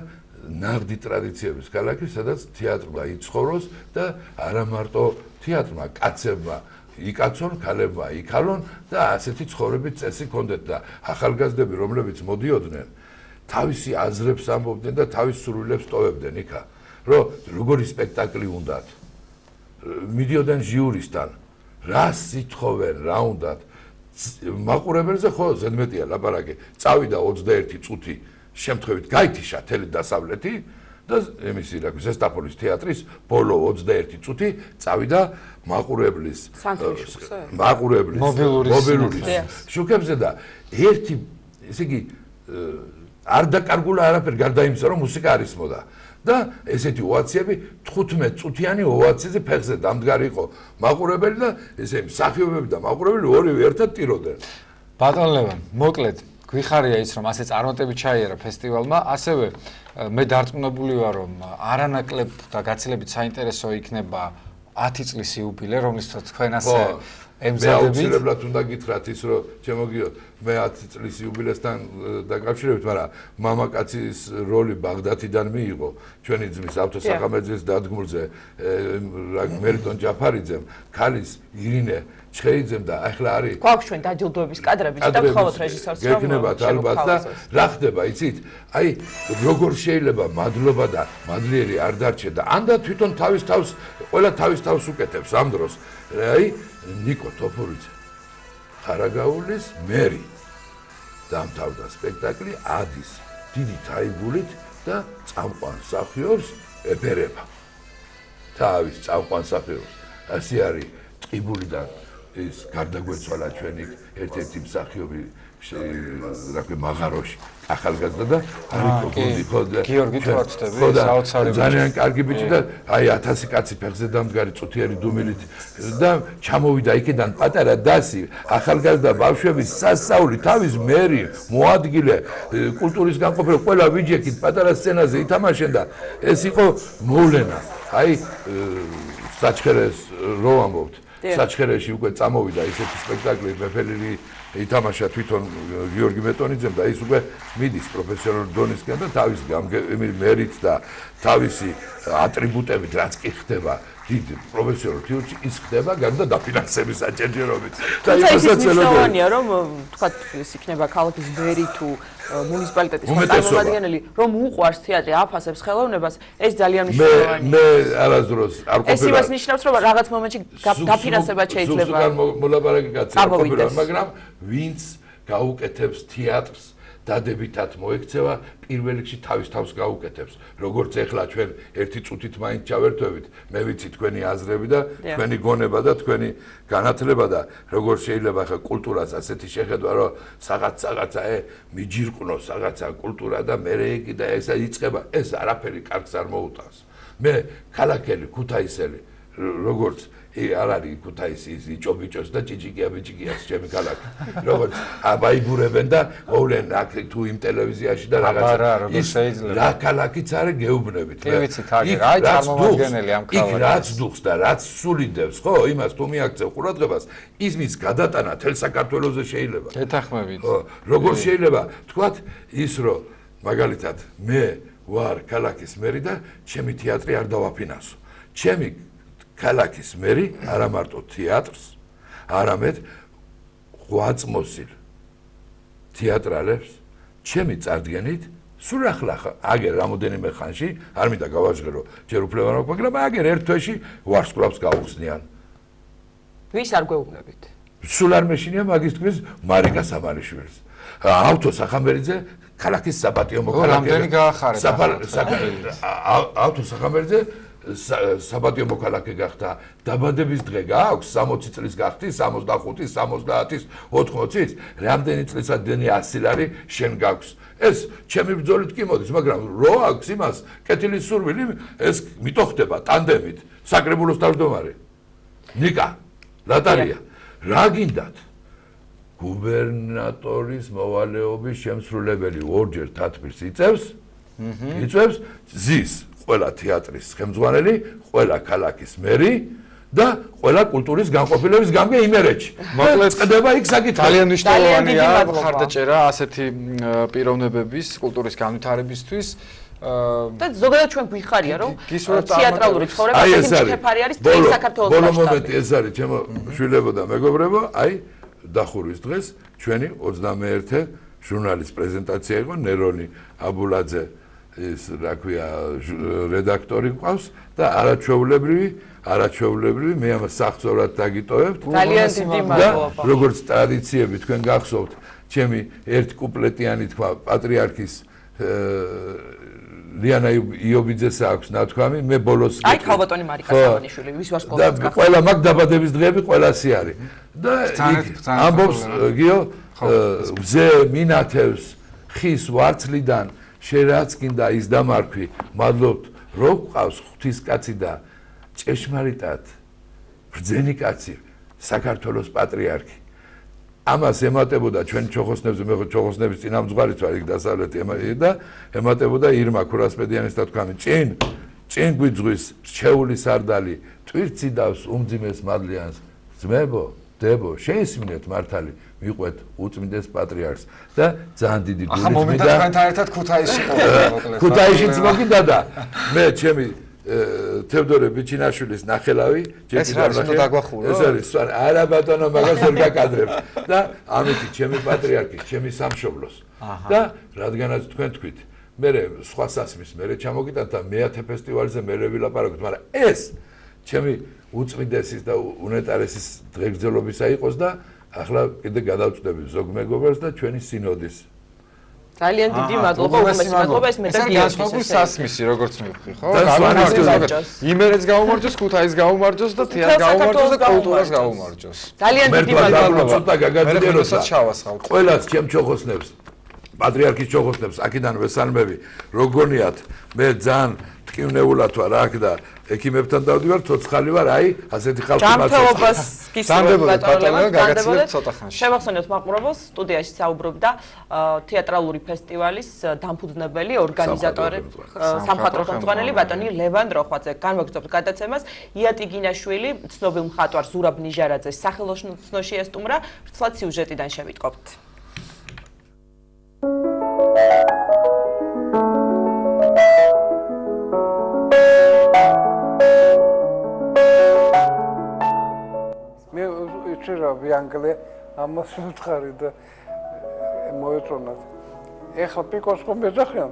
ნაღდი ტრადიციების ქალაქი, სადაც თეატრმა იცხოვროს და არა მარტო თეატრმა, კაცებმა იკაცონ, ქალებმა იქალონ და ასეთი ცხოვრების წესი ჰქონდეთ და ახალგაზრდები, რომლებიც მოდიოდნენ, თავისი აზრებს ამბობდნენ და თავის სურვილებს ტოვებდნენ იქა, რომ როგორი სპექტაკლი უნდათ. მიდიოდნენ ჟიურისთან, რას ითხოვენ, რა უნდათ. მაყურებელზე ხო ზედმეტია ლაპარაკი. წავიდა 21 წუთი შემთხვევით გაითიშა თელი დასავლეთი და იმისი რა ქვია ზესტაფონის თეატრის ბოლო 21 წუთი წავიდა მაყურებლის მობილური შუქებზე და ერთი ესე იგი არ დაკარგულა არაფერი გარდა იმისა რომ მუსიკა არ ისმოდა და ესეთი ოვაციები 15 წუთიანი ოვაციზე ფეხზე დამდგარი იყო მაყურებელი და ესე მსახიობები და მაყურებელი ორივე ერთად ტიროდნენ. ბატონ ლევან, მოკლედ გვიხარია ის, რომ ასე წარმატებით ჩაიარა ფესტივალმა, ასევე მე დარწმუნებული ვარ, რომ არანაკლებ და გაცილებით საინტერესო იქნება 10 წლის იუბილე, რომლისთვისაც თქვენ ასე ემზადებით. მე აუცილებლად უნდა გითხრათ ის, რომ ჩემო გიო, მე 10 წლის იუბილესთან დაკავშირებით, მაგრამ მამაკაცის როლი ბაღდათიდან მიიღო ჩვენი ძმის ავტოსახამეძის დადგმულზე მერიტონ ჯაფარიძემ, ქალის ირინე ჩხეიძემ და ახლა არის გვაქვს ჩვენ დაჯილდოების კადრებიც და მხოლოდ რეჟისორს რომ გეკნებათ ალბათ და რა ხდება იცით? აი როგორ შეიძლება მადლობა და მადლიერი არ დარჩე და ანდა თვითონ თავის თავს ყველა თავის თავს უკეთებს ამ დროს. აი ნიკო თოფურიძე ხარაგაულის მერი დამთავრდა სპექტაკლი ადის დიდი თაიგულით და წამყვან მსახიობს ეფერება. თავის წამყვან მსახიობს. ასე არის ტყიბულიდან ის გარდაგვეცვალა ჩვენი ერთ-ერთი მსახიობი რა ქვია მაღაროში ახალგაზრდა და არიკო გონდიხოდა გიორგი თვარცდები საოცარი ძალიან კარგი ბიჭი და აი 1000 კაცი ფეხზე დამდგარი წუთიერი დუმილით და ჩამოვიდა იქიდან პატარა დასი ახალგაზრდა ბავშვები სასწაული თავის მერი მოადგილე კულტურის განყოფილება ყველა ვიჯექით პატარა სცენაზე ითამაშენ და ეს იყო მოვლენა აი საჩხერეს რო ამბობთ საჩხერეში უკვე წამოვიდა ისეთი სპექტაკლი მეფელილი ითამაშა თვითონ გიორგი მეტონიძემ და ის უკვე მიდის პროფესიონალურ დონისკენ და თავის მერით და თავისი ატრიბუტებით რაც კი ხდება დიდ პროფესიონალურ თეატრში ის ხდება გარდა დაფინანსების საჭიროებით. და ისაც ელოდანია რომ თქვა ის იქნება ქალაქის ბერი თუ მუნიციპალიტეტის წარმომადგენელი რომ უყვარს თეატრი აფასებს ხელოვნებას ეს ძალიან მნიშვნელოვანია. მე არასდროს არ ყოფილა. ეს იმას ნიშნავს რომ რაღაც მომენტში დაფინანსება შეიძლება. მოლაპარაკე კაცი არ ყოფილა, მაგრამ ვინც გაუკეთებს თეატრს დადებითად მოექცევა პირველ რიგში თავის თავს გაუკეთებს. როგორც ეხლა ჩვენ ერთი წუთით მაინც ჩავერთვებით, მე ვიცი თქვენი აზრები და თქვენი გონება და თქვენი განათლება და როგორ შეიძლება ხა კულტურას ასეთი შეხედვა, რომ რაღაცა მიჯირყნოს რაღაცა კულტურა და მე იგი და ეს იწყება, ეს არაფერი კარგს არ მოუტანს. მე ქალაქელი ქუთაისელი როგორც არ არის ქუთაისის იჭობიჭოს და ჭიჭიკია ბიჭიკიას ჩემი ქალაქი. როგორც აბაიბურებენ და მოვლენ აქ თუ იმ ტელევიზიაში და რაღაცა. ის შეიძლება. რა ქალაქიც არის გეუბნებით. კი ვიცით, აი წარმომადგენელი ამ ქალაქის. იქ რაც დუხს და რაც სულიდებს, ხო, იმას თუ მიაქცევ ყურადღებას, იმის გადატანა თელ საქართველოზე შეიძლება. გეთახმებით. ხო, როგორ შეიძლება თქვათ ის რომ მაგალითად მე ვარ ქალაქის მერი და ჩემი თეატრი არ დავაფინანსო. ჩემი ქალაქის მერი არა მარტო თეატრს, არამედ ღვაწმოსილ თეატრალებს ჩემი წარდგენით სულ ახლა აგერ რამოდენიმე ხანში არ მინდა გავაჟღერო ჯერ უფლება არ მაქვს, მაგრამ აგერ ერთ თვეში ვარსკვლავს გაუხსნიან. ვის არ გვეუბნებით? სულ არ მეშინია მაგის თქვის მარიკა სამანიშვილს. ავტოსახამბერიძე ქალაქის საპატიო მოქალაქე. რამდენი გაახარეთ? ავტოსახამბერიძე საპატიო მოქალაქე გახდა. დაბადების დღე გააქვს 60 წლის გახდი, 65-ის, 70-ის, 80-ის, რამდენი წლისადენი 100 ლარი შენ გაქვს. ეს ჩემი ბრძოლით კი მოდის, მაგრამ რო აქვს იმას კეთილის სურვილი, ეს მითო ხდება ტანდემით. საკრებულოს თავმჯდომარე. ნიკა, რატარია? რა გინდათ? გუბერნატორის მოვალეობის შემსრულებელი ორჯერ თათბირს იწევს, იწევს ზის ყველა თეატრის ხელმძღვანელი, ყველა ქალაქის მერი და ყველა კულტურის განყოფილების გამგე იმერეთში. მოკლედ წდება იქ საკითხი. ძალიან მნიშვნელოვანია მხარდაჭერა ასეთი პიროვნებების კულტურის განვითარებისთვის. და ზოგადად ჩვენ გვიხარია რომ თეატრალური ცხოვრება შეფარი არის თელ საქართველოს ბოლო მომენტი ეს არის ჩემო შვილებო და მეგობრებო, აი დახურვის დღეს ჩვენი 21 ჟურნალის პრეზენტაცია იყო, ნერონი აბულაძე ის რა ქვია რედაქტორი ყავს და არაჩვეულებრივი მე ამას სახსოვრად დაგიტოვებთ. ძალიან დიდი მადლობა. როგორც ტრადიციები თქვენ გახსოვთ, ჩემი ერთ კუპლეტიანი თქვა პატრიარქის ლიანა იობიძეს აქვს ნათქვამი, მე ბოლოს აი ქალბატონი მარიკა სამანიშვილი, ვის ვარსკვლავს და ყველა მაგ დაბადების დღეები ყველასი არის. და ამბობს გიო ზე მინათევს ხის ვარცლიდან შენ რაც გინდა ის დამარქვი, მადლობთ რო გყავს ღვთისკაცი და ჭეშმარიტად ბრძენი კაცი საქართველოს პატრიარქი ამას ემატებოდა ჩვენ ჩოხოსნებზე მე ხო ჩოხოსნების წინამძღვარიც ვარ იქ დასავლეთი და ემატებოდა ირმა ქურასპედიანის და თქვა წინ გვიძღვის რჩეული სარდალი ტვირთი დავს უმძიმეს მადლიანს ძმებო დებო შეისმინეთ მართალი მიყვეთ უწმინდეს პატრიარქს და ძალიან დიდი გულით ახლა მომენტად თქვენთან ერთად ქუთაისში ყოფილი ქუთაისშიც მოგინდა და მე ჩემი თევდორე ბიჩინაშვილის ნახელავი ეს არის არა ბატონო მაგას ვერ გაკადრებ და ამითი ჩემი პატრიარქი ჩემი სამშობლოს და რადგანაც თქვენ თქვით მე სხვა სასმის მე ჩამოგიტანთ და მეათე ფესტივალზე მე ვილაპარაკოთ მაგრამ ეს ჩემი უწმინდესის და უნეტარესის დღეგრძელობისა იყოს და ახლა კიდე გადავწდები ზოგ მეგობარს და ჩვენი სინოდის ძალიან დიდი მადლობა უგმესი მადლობა ეს მე და გიასმობის სასმისი როგორც მივხვდი ხო გამომარჯოს იმერეთს გამომარჯოს ქუთაისს გამომარჯოს და თიანს გამომარჯოს და კულტურას გამომარჯოს ძალიან დიდი მადლობა ცოტა გაგაძილებოთ ყველას ჩემ ჩოხოსნებს პატრიარქის ჩოხოსნებს აქედან ვესალმები როგორნიათ მე ძალიან ტკივნეულად ვარ აქ და ექიმებთან დავდივარ ცოცხალი ვარ აი ასეთი ხალხი ჯანმრთელობას გისურვებთ ბატონო გაგაცილეთ ცოტა ხანში შემახსენოთ მაყურებელს სტუდიაში საუბრობდა თეატრალური ფესტივალის დამფუძნებელი ორგანიზატორი სამხატვრო ხელმძღვანელი ბატონი ლევან როხვაძე განმოგრძობთ გადაცემას იატიგინაშვილი ცნობილ მხატვარ ზურაბ ნიჟარაძეს სახელოსნოში ესტუმრა ვრცლად სიუჟეტიდან შევიტყობთ ვიანგლე ამას ვუთხარი და მოეწონათ. ეხლა პიკოს ხომ ეძახიან?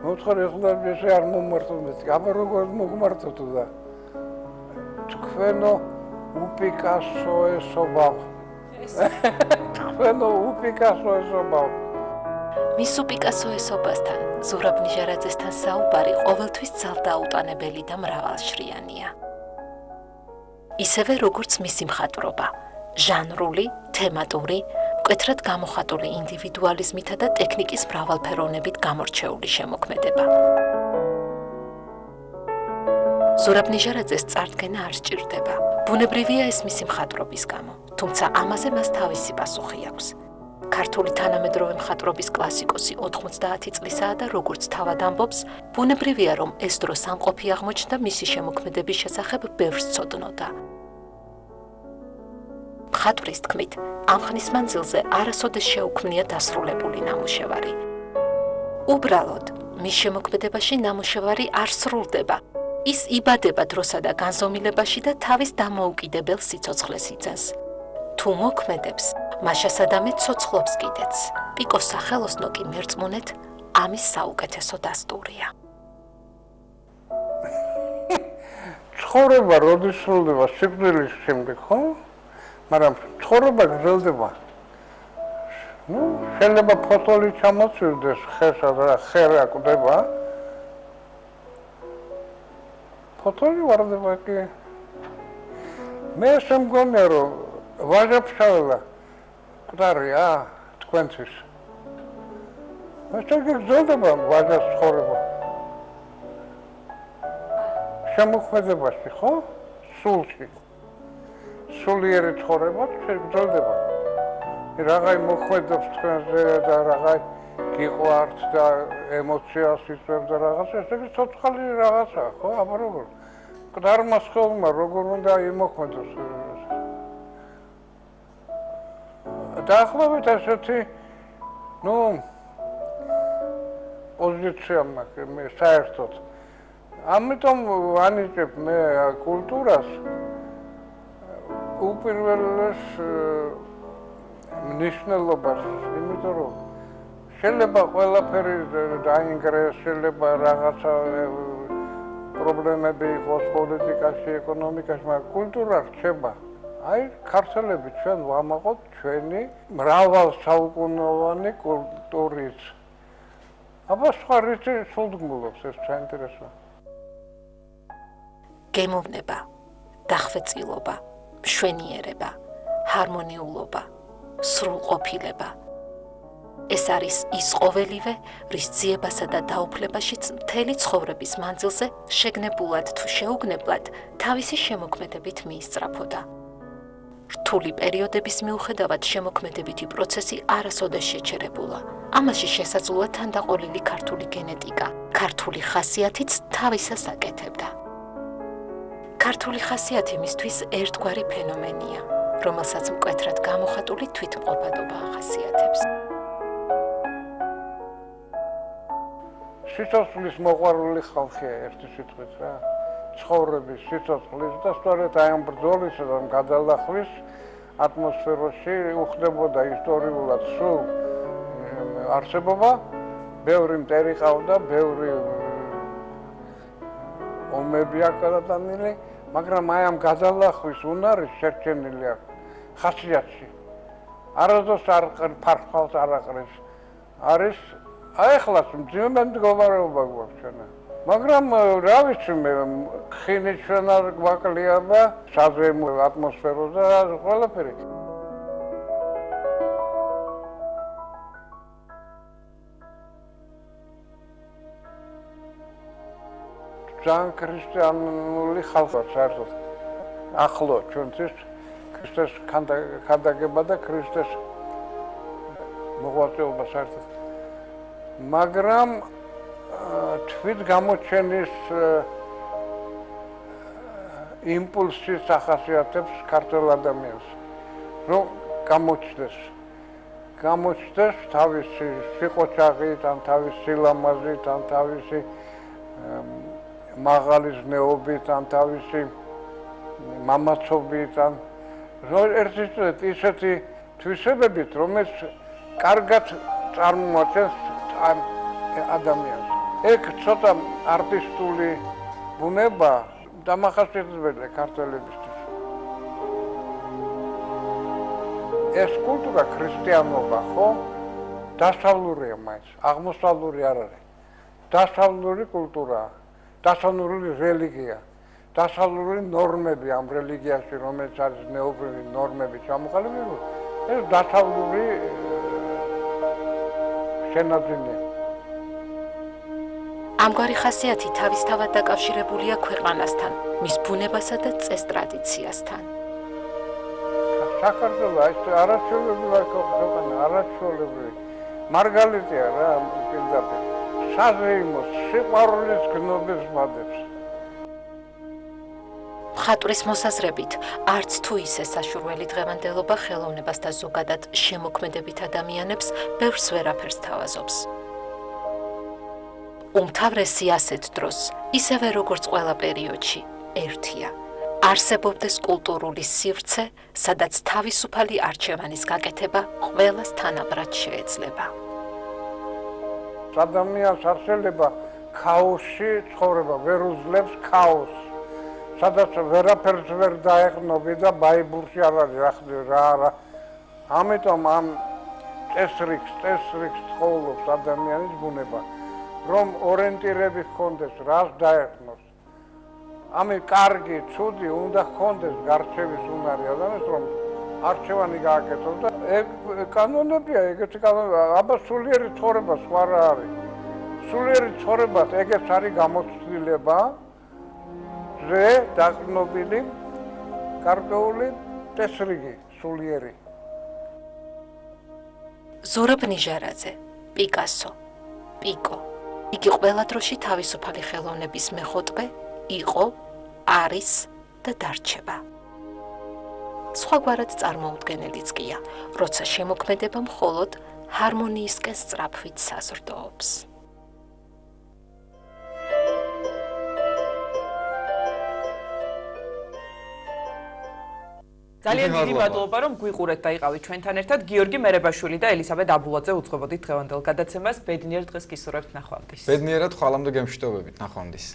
მოუთხარი ეხლა ესე არ მომმართო მე. აბა როგორ მოგმართოთ და თქვენო უპიკასო ესობავ. თქვენო უპიკასო ესობავ. მის უპიკასო ესობასთან ზურაბ ნიჟარაძესთან საუბარი ყოველთვის ძალდაუტანებელი და მრავალშრიანია. ისევე როგორც მისი მხატვრობა ჟანრული, თემატური, მკვეთრად გამოხატული ინდივიდუალიზმითა და ტექნიკის მრავალფეროვნებით გამორჩეული შემოქმედება. ზურაბ ნიჟარაძეს წარდგენა არ სჭირდება. ბუნებრივია ეს მისი მხატვრობის გამო, თუმცა ამაზე მას თავისი პასუხი აქვს. ქართული თანამედროვე მხატვრობის კლასიკოსი 90 წლისაა და როგორც თავად ამბობს, ბუნებრივია რომ ეს დრო სამყოფი აღმოჩნდა მისი შემოქმედების შესახებ ბევრს ცოდნოდა. მხატვრის თქმით, ამ ხნის მანძილზე არასოდეს შეუქმნია დასრულებული ნამუშევარი. უბრალოდ, მის შემოქმედებაში ნამუშევარი არ სრულდება. ის იბადება დროსა და განზომილებაში და თავის დამოუკიდებელ სიცოცხლეს იძენს. თუ მოქმედებს, მაშასადამე ცოცხლობს კიდეც. პიკოს სახელოსნო კი მერწმუნეთ ამის საუკეთესო დასტურია. ცხოვრება როდის სრულდება სიკვდილის შემდეგ, ხო? მაგრამ ცხოვრება გრძელდება. შეიძლება ფოტოლი ჩამოწვირდეს ხესა და ხე რა კვდება. ფოტოლი ვარდება კი. მე შემგონია რომ ვაჟაფშაველა კვდარია თქვენთვის. მასწავლე გრძელდება ვაჟას ცხოვრება. შემოქმედებაში ხო? სულში. სულიერი ცხოვრება გრძელდება. რაღაცა მოქმედებს თქვენზე და რაღაცა გიყვართ და ემოციას იწვევს და რაღაცა ესე იგი ცოცხალი რაღაცა ხო? აბა როგორ? მკვდარმა სხეულმა როგორ უნდა იმოქმედოს? დაახლოებით ასეთი პოზიცია მაქვს მე საერთოდ. ამიტომ ვანიჭებ მე კულტურას უპირველეს მნიშვნელობას, იმიტომ რომ შეიძლება ყველაფერი დაინგრეს, შეიძლება რაღაცა პრობლემები იყოს პოლიტიკაში, ეკონომიკაში, მაგრამ კულტურა რჩება. აი, ქართველები ჩვენ ვამაყობთ ჩვენი მრავალსაუკუნოვანი კულტურით. აბა სხვა რითი სულდგმულობს ეს საინტერესოა. გემოვნება, დახვეწილობა, მშვენიერება, ჰარმონიულობა, სრულყოფილება. ეს არის ის ყოველივე, რის ძიებასა და დაუფლებაშიც მთელი ცხოვრების მანძილზე შეგნებულად თუ შეუგნებლად თავისი შემოქმედებით მიისწრაფოდა. რთული პერიოდების მიუხედავად შემოქმედებითი პროცესი არასოდეს შეჩერებულა. ამაში შესაძლოა თანდაყოლილი ქართული გენეტიკა, ქართული ხასიათიც თავისას აკეთებდა. ქართული ხასიათი მისთვის ერთგვარი ფენომენია, რომელსაც მკვეთრად გამოხატული თვითმყოფადობა ახასიათებს. სიცოცხლის მოყვარული ხალხია ერთი სიტყვით რა. ცხოვრების სიცოცხლის და სწორედ აი ამ ბრძოლისა და გადალახვის ატმოსფეროში უხდებოდა ისტორიულად სულ არსებობა, ბევრი მტერი ყავდა, ბევრი ომები აქვს გადატანილი, მაგრამ აი ამ გადალახვის უნარი შერჩენილი აქვს ხასიათში. არასდროს არ ფარფალს არ აყრეს. არის ახლა მძიმე მდგომარეობა გვაქვს ჩვენ. მაგრამ რა ვიცი მე ხინით ჩვენ არ გვაკლია და საზემო ატმოსფერო და ყველაფერი. ძალიან ქრისტიანული ხალხია საერთოდ. ახლო ჩვენთვის ქრისტეს ქადაგება და ქრისტეს მოღვაწეობა საერთოდ. მაგრამ თვით გამოჩენის იმპულსის ახასიათებს ქართულ ადამიანს, რომ გამოჩნდეს თავისი სიყოჩაღით, ან თავისი სილამაზით, ან თავისი მაღალი ზნეობით, ან თავისი მამაცობით, ან ერთის ისეთი თვისებებით, რომელიც კარგად წარმოაჩენს ადამიანს. ეგ ცოტა არტისტული ბუნება დამახასიათებელია ქართველებისთვის. ეს კულტურა ქრისტიანობა, ხო? დასავლურია მაინც, აღმოსავლური არ არის. დასავლური კულტურაა, დასავლური რელიგია, დასავლური ნორმები ამ რელიგიაში, რომელიც არის ზნეობრივი ნორმები ჩამოყალიბებული, ეს დასავლური შენაძენია. ამგვარი ხასიათი თავისთავად დაკავშირებულია ქვეყანასთან, მის ბუნებასა და წეს-ტრადიციასთან. საქართველო ეს არაჩვეულებრივი ქვეყანა, არაჩვეულებრივი. მარგალიტია რა პირდაპირ. საზეიმოს სიყვარულის გნობებს მადებს. მხატვრის მოსაზრებით, არც თუ ისე საშურველი დღევანდელობა ხელოვნებას და ზოგადად შემოქმედებით ადამიანებს ბევრს ვერაფერს თავაზობს. უმთავრესი ასეთ დროს, ისევე როგორც ყველა პერიოდში, ერთია. არსებობდეს კულტურული სივრცე, სადაც თავისუფალი არჩევანის გაკეთება ყველას თანაბრად შეეძლება. ადამიანს არსებობა ქაოსში ცხოვრება, ვერ უძლებს ქაოსს. სადაც ვერაფერს ვერ დაეყნობი და ბაიბულში არ არის რა არა. ამიტომ ამ წესრიგს ცხოვრობს ადამიანის ბუნება, რომ ორიენტირები ჰქონდეს, რას დაეყნოს. ამი კარგი, ცუდი უნდა ჰქონდეს გარჩევის უნარი ადამიანს, რომ არჩევანი გააკეთოს და ეგ კანონებია, ეგეთი კანონები, აბა სულიერი ცხოვრება სხვა რა არის. სულიერი ცხოვრება ეგეც არის გამოცდილება ზე დაყრდნობილი გარკვეული წესრიგი სულიერი. ზურაბ ნიჟარაძე, პიკასო, პიკო. იგი ყველა დროში თავისუფალი ხელოვნების მეხოტბე იყო, არის და დარჩება. სხვაგვარად წარმოუდგენელიც კია, როცა შემოქმედება მხოლოდ ჰარმონიისკენ სწრაფვით საზრდოობს. ძალიან დიდი მადლობა, რომ გვიყურეთ და იყავით ჩვენთან ერთად. გიორგი მერებაშვილი და ელისაბედ აბულაძე უძღვებოდით დღევანდელ გადაცემას. ბედნიერ დღეს გისურვებთ, ნახვამდის. ბედნიერად ხვალამდე გემშვიდობებით, ნახვამდის.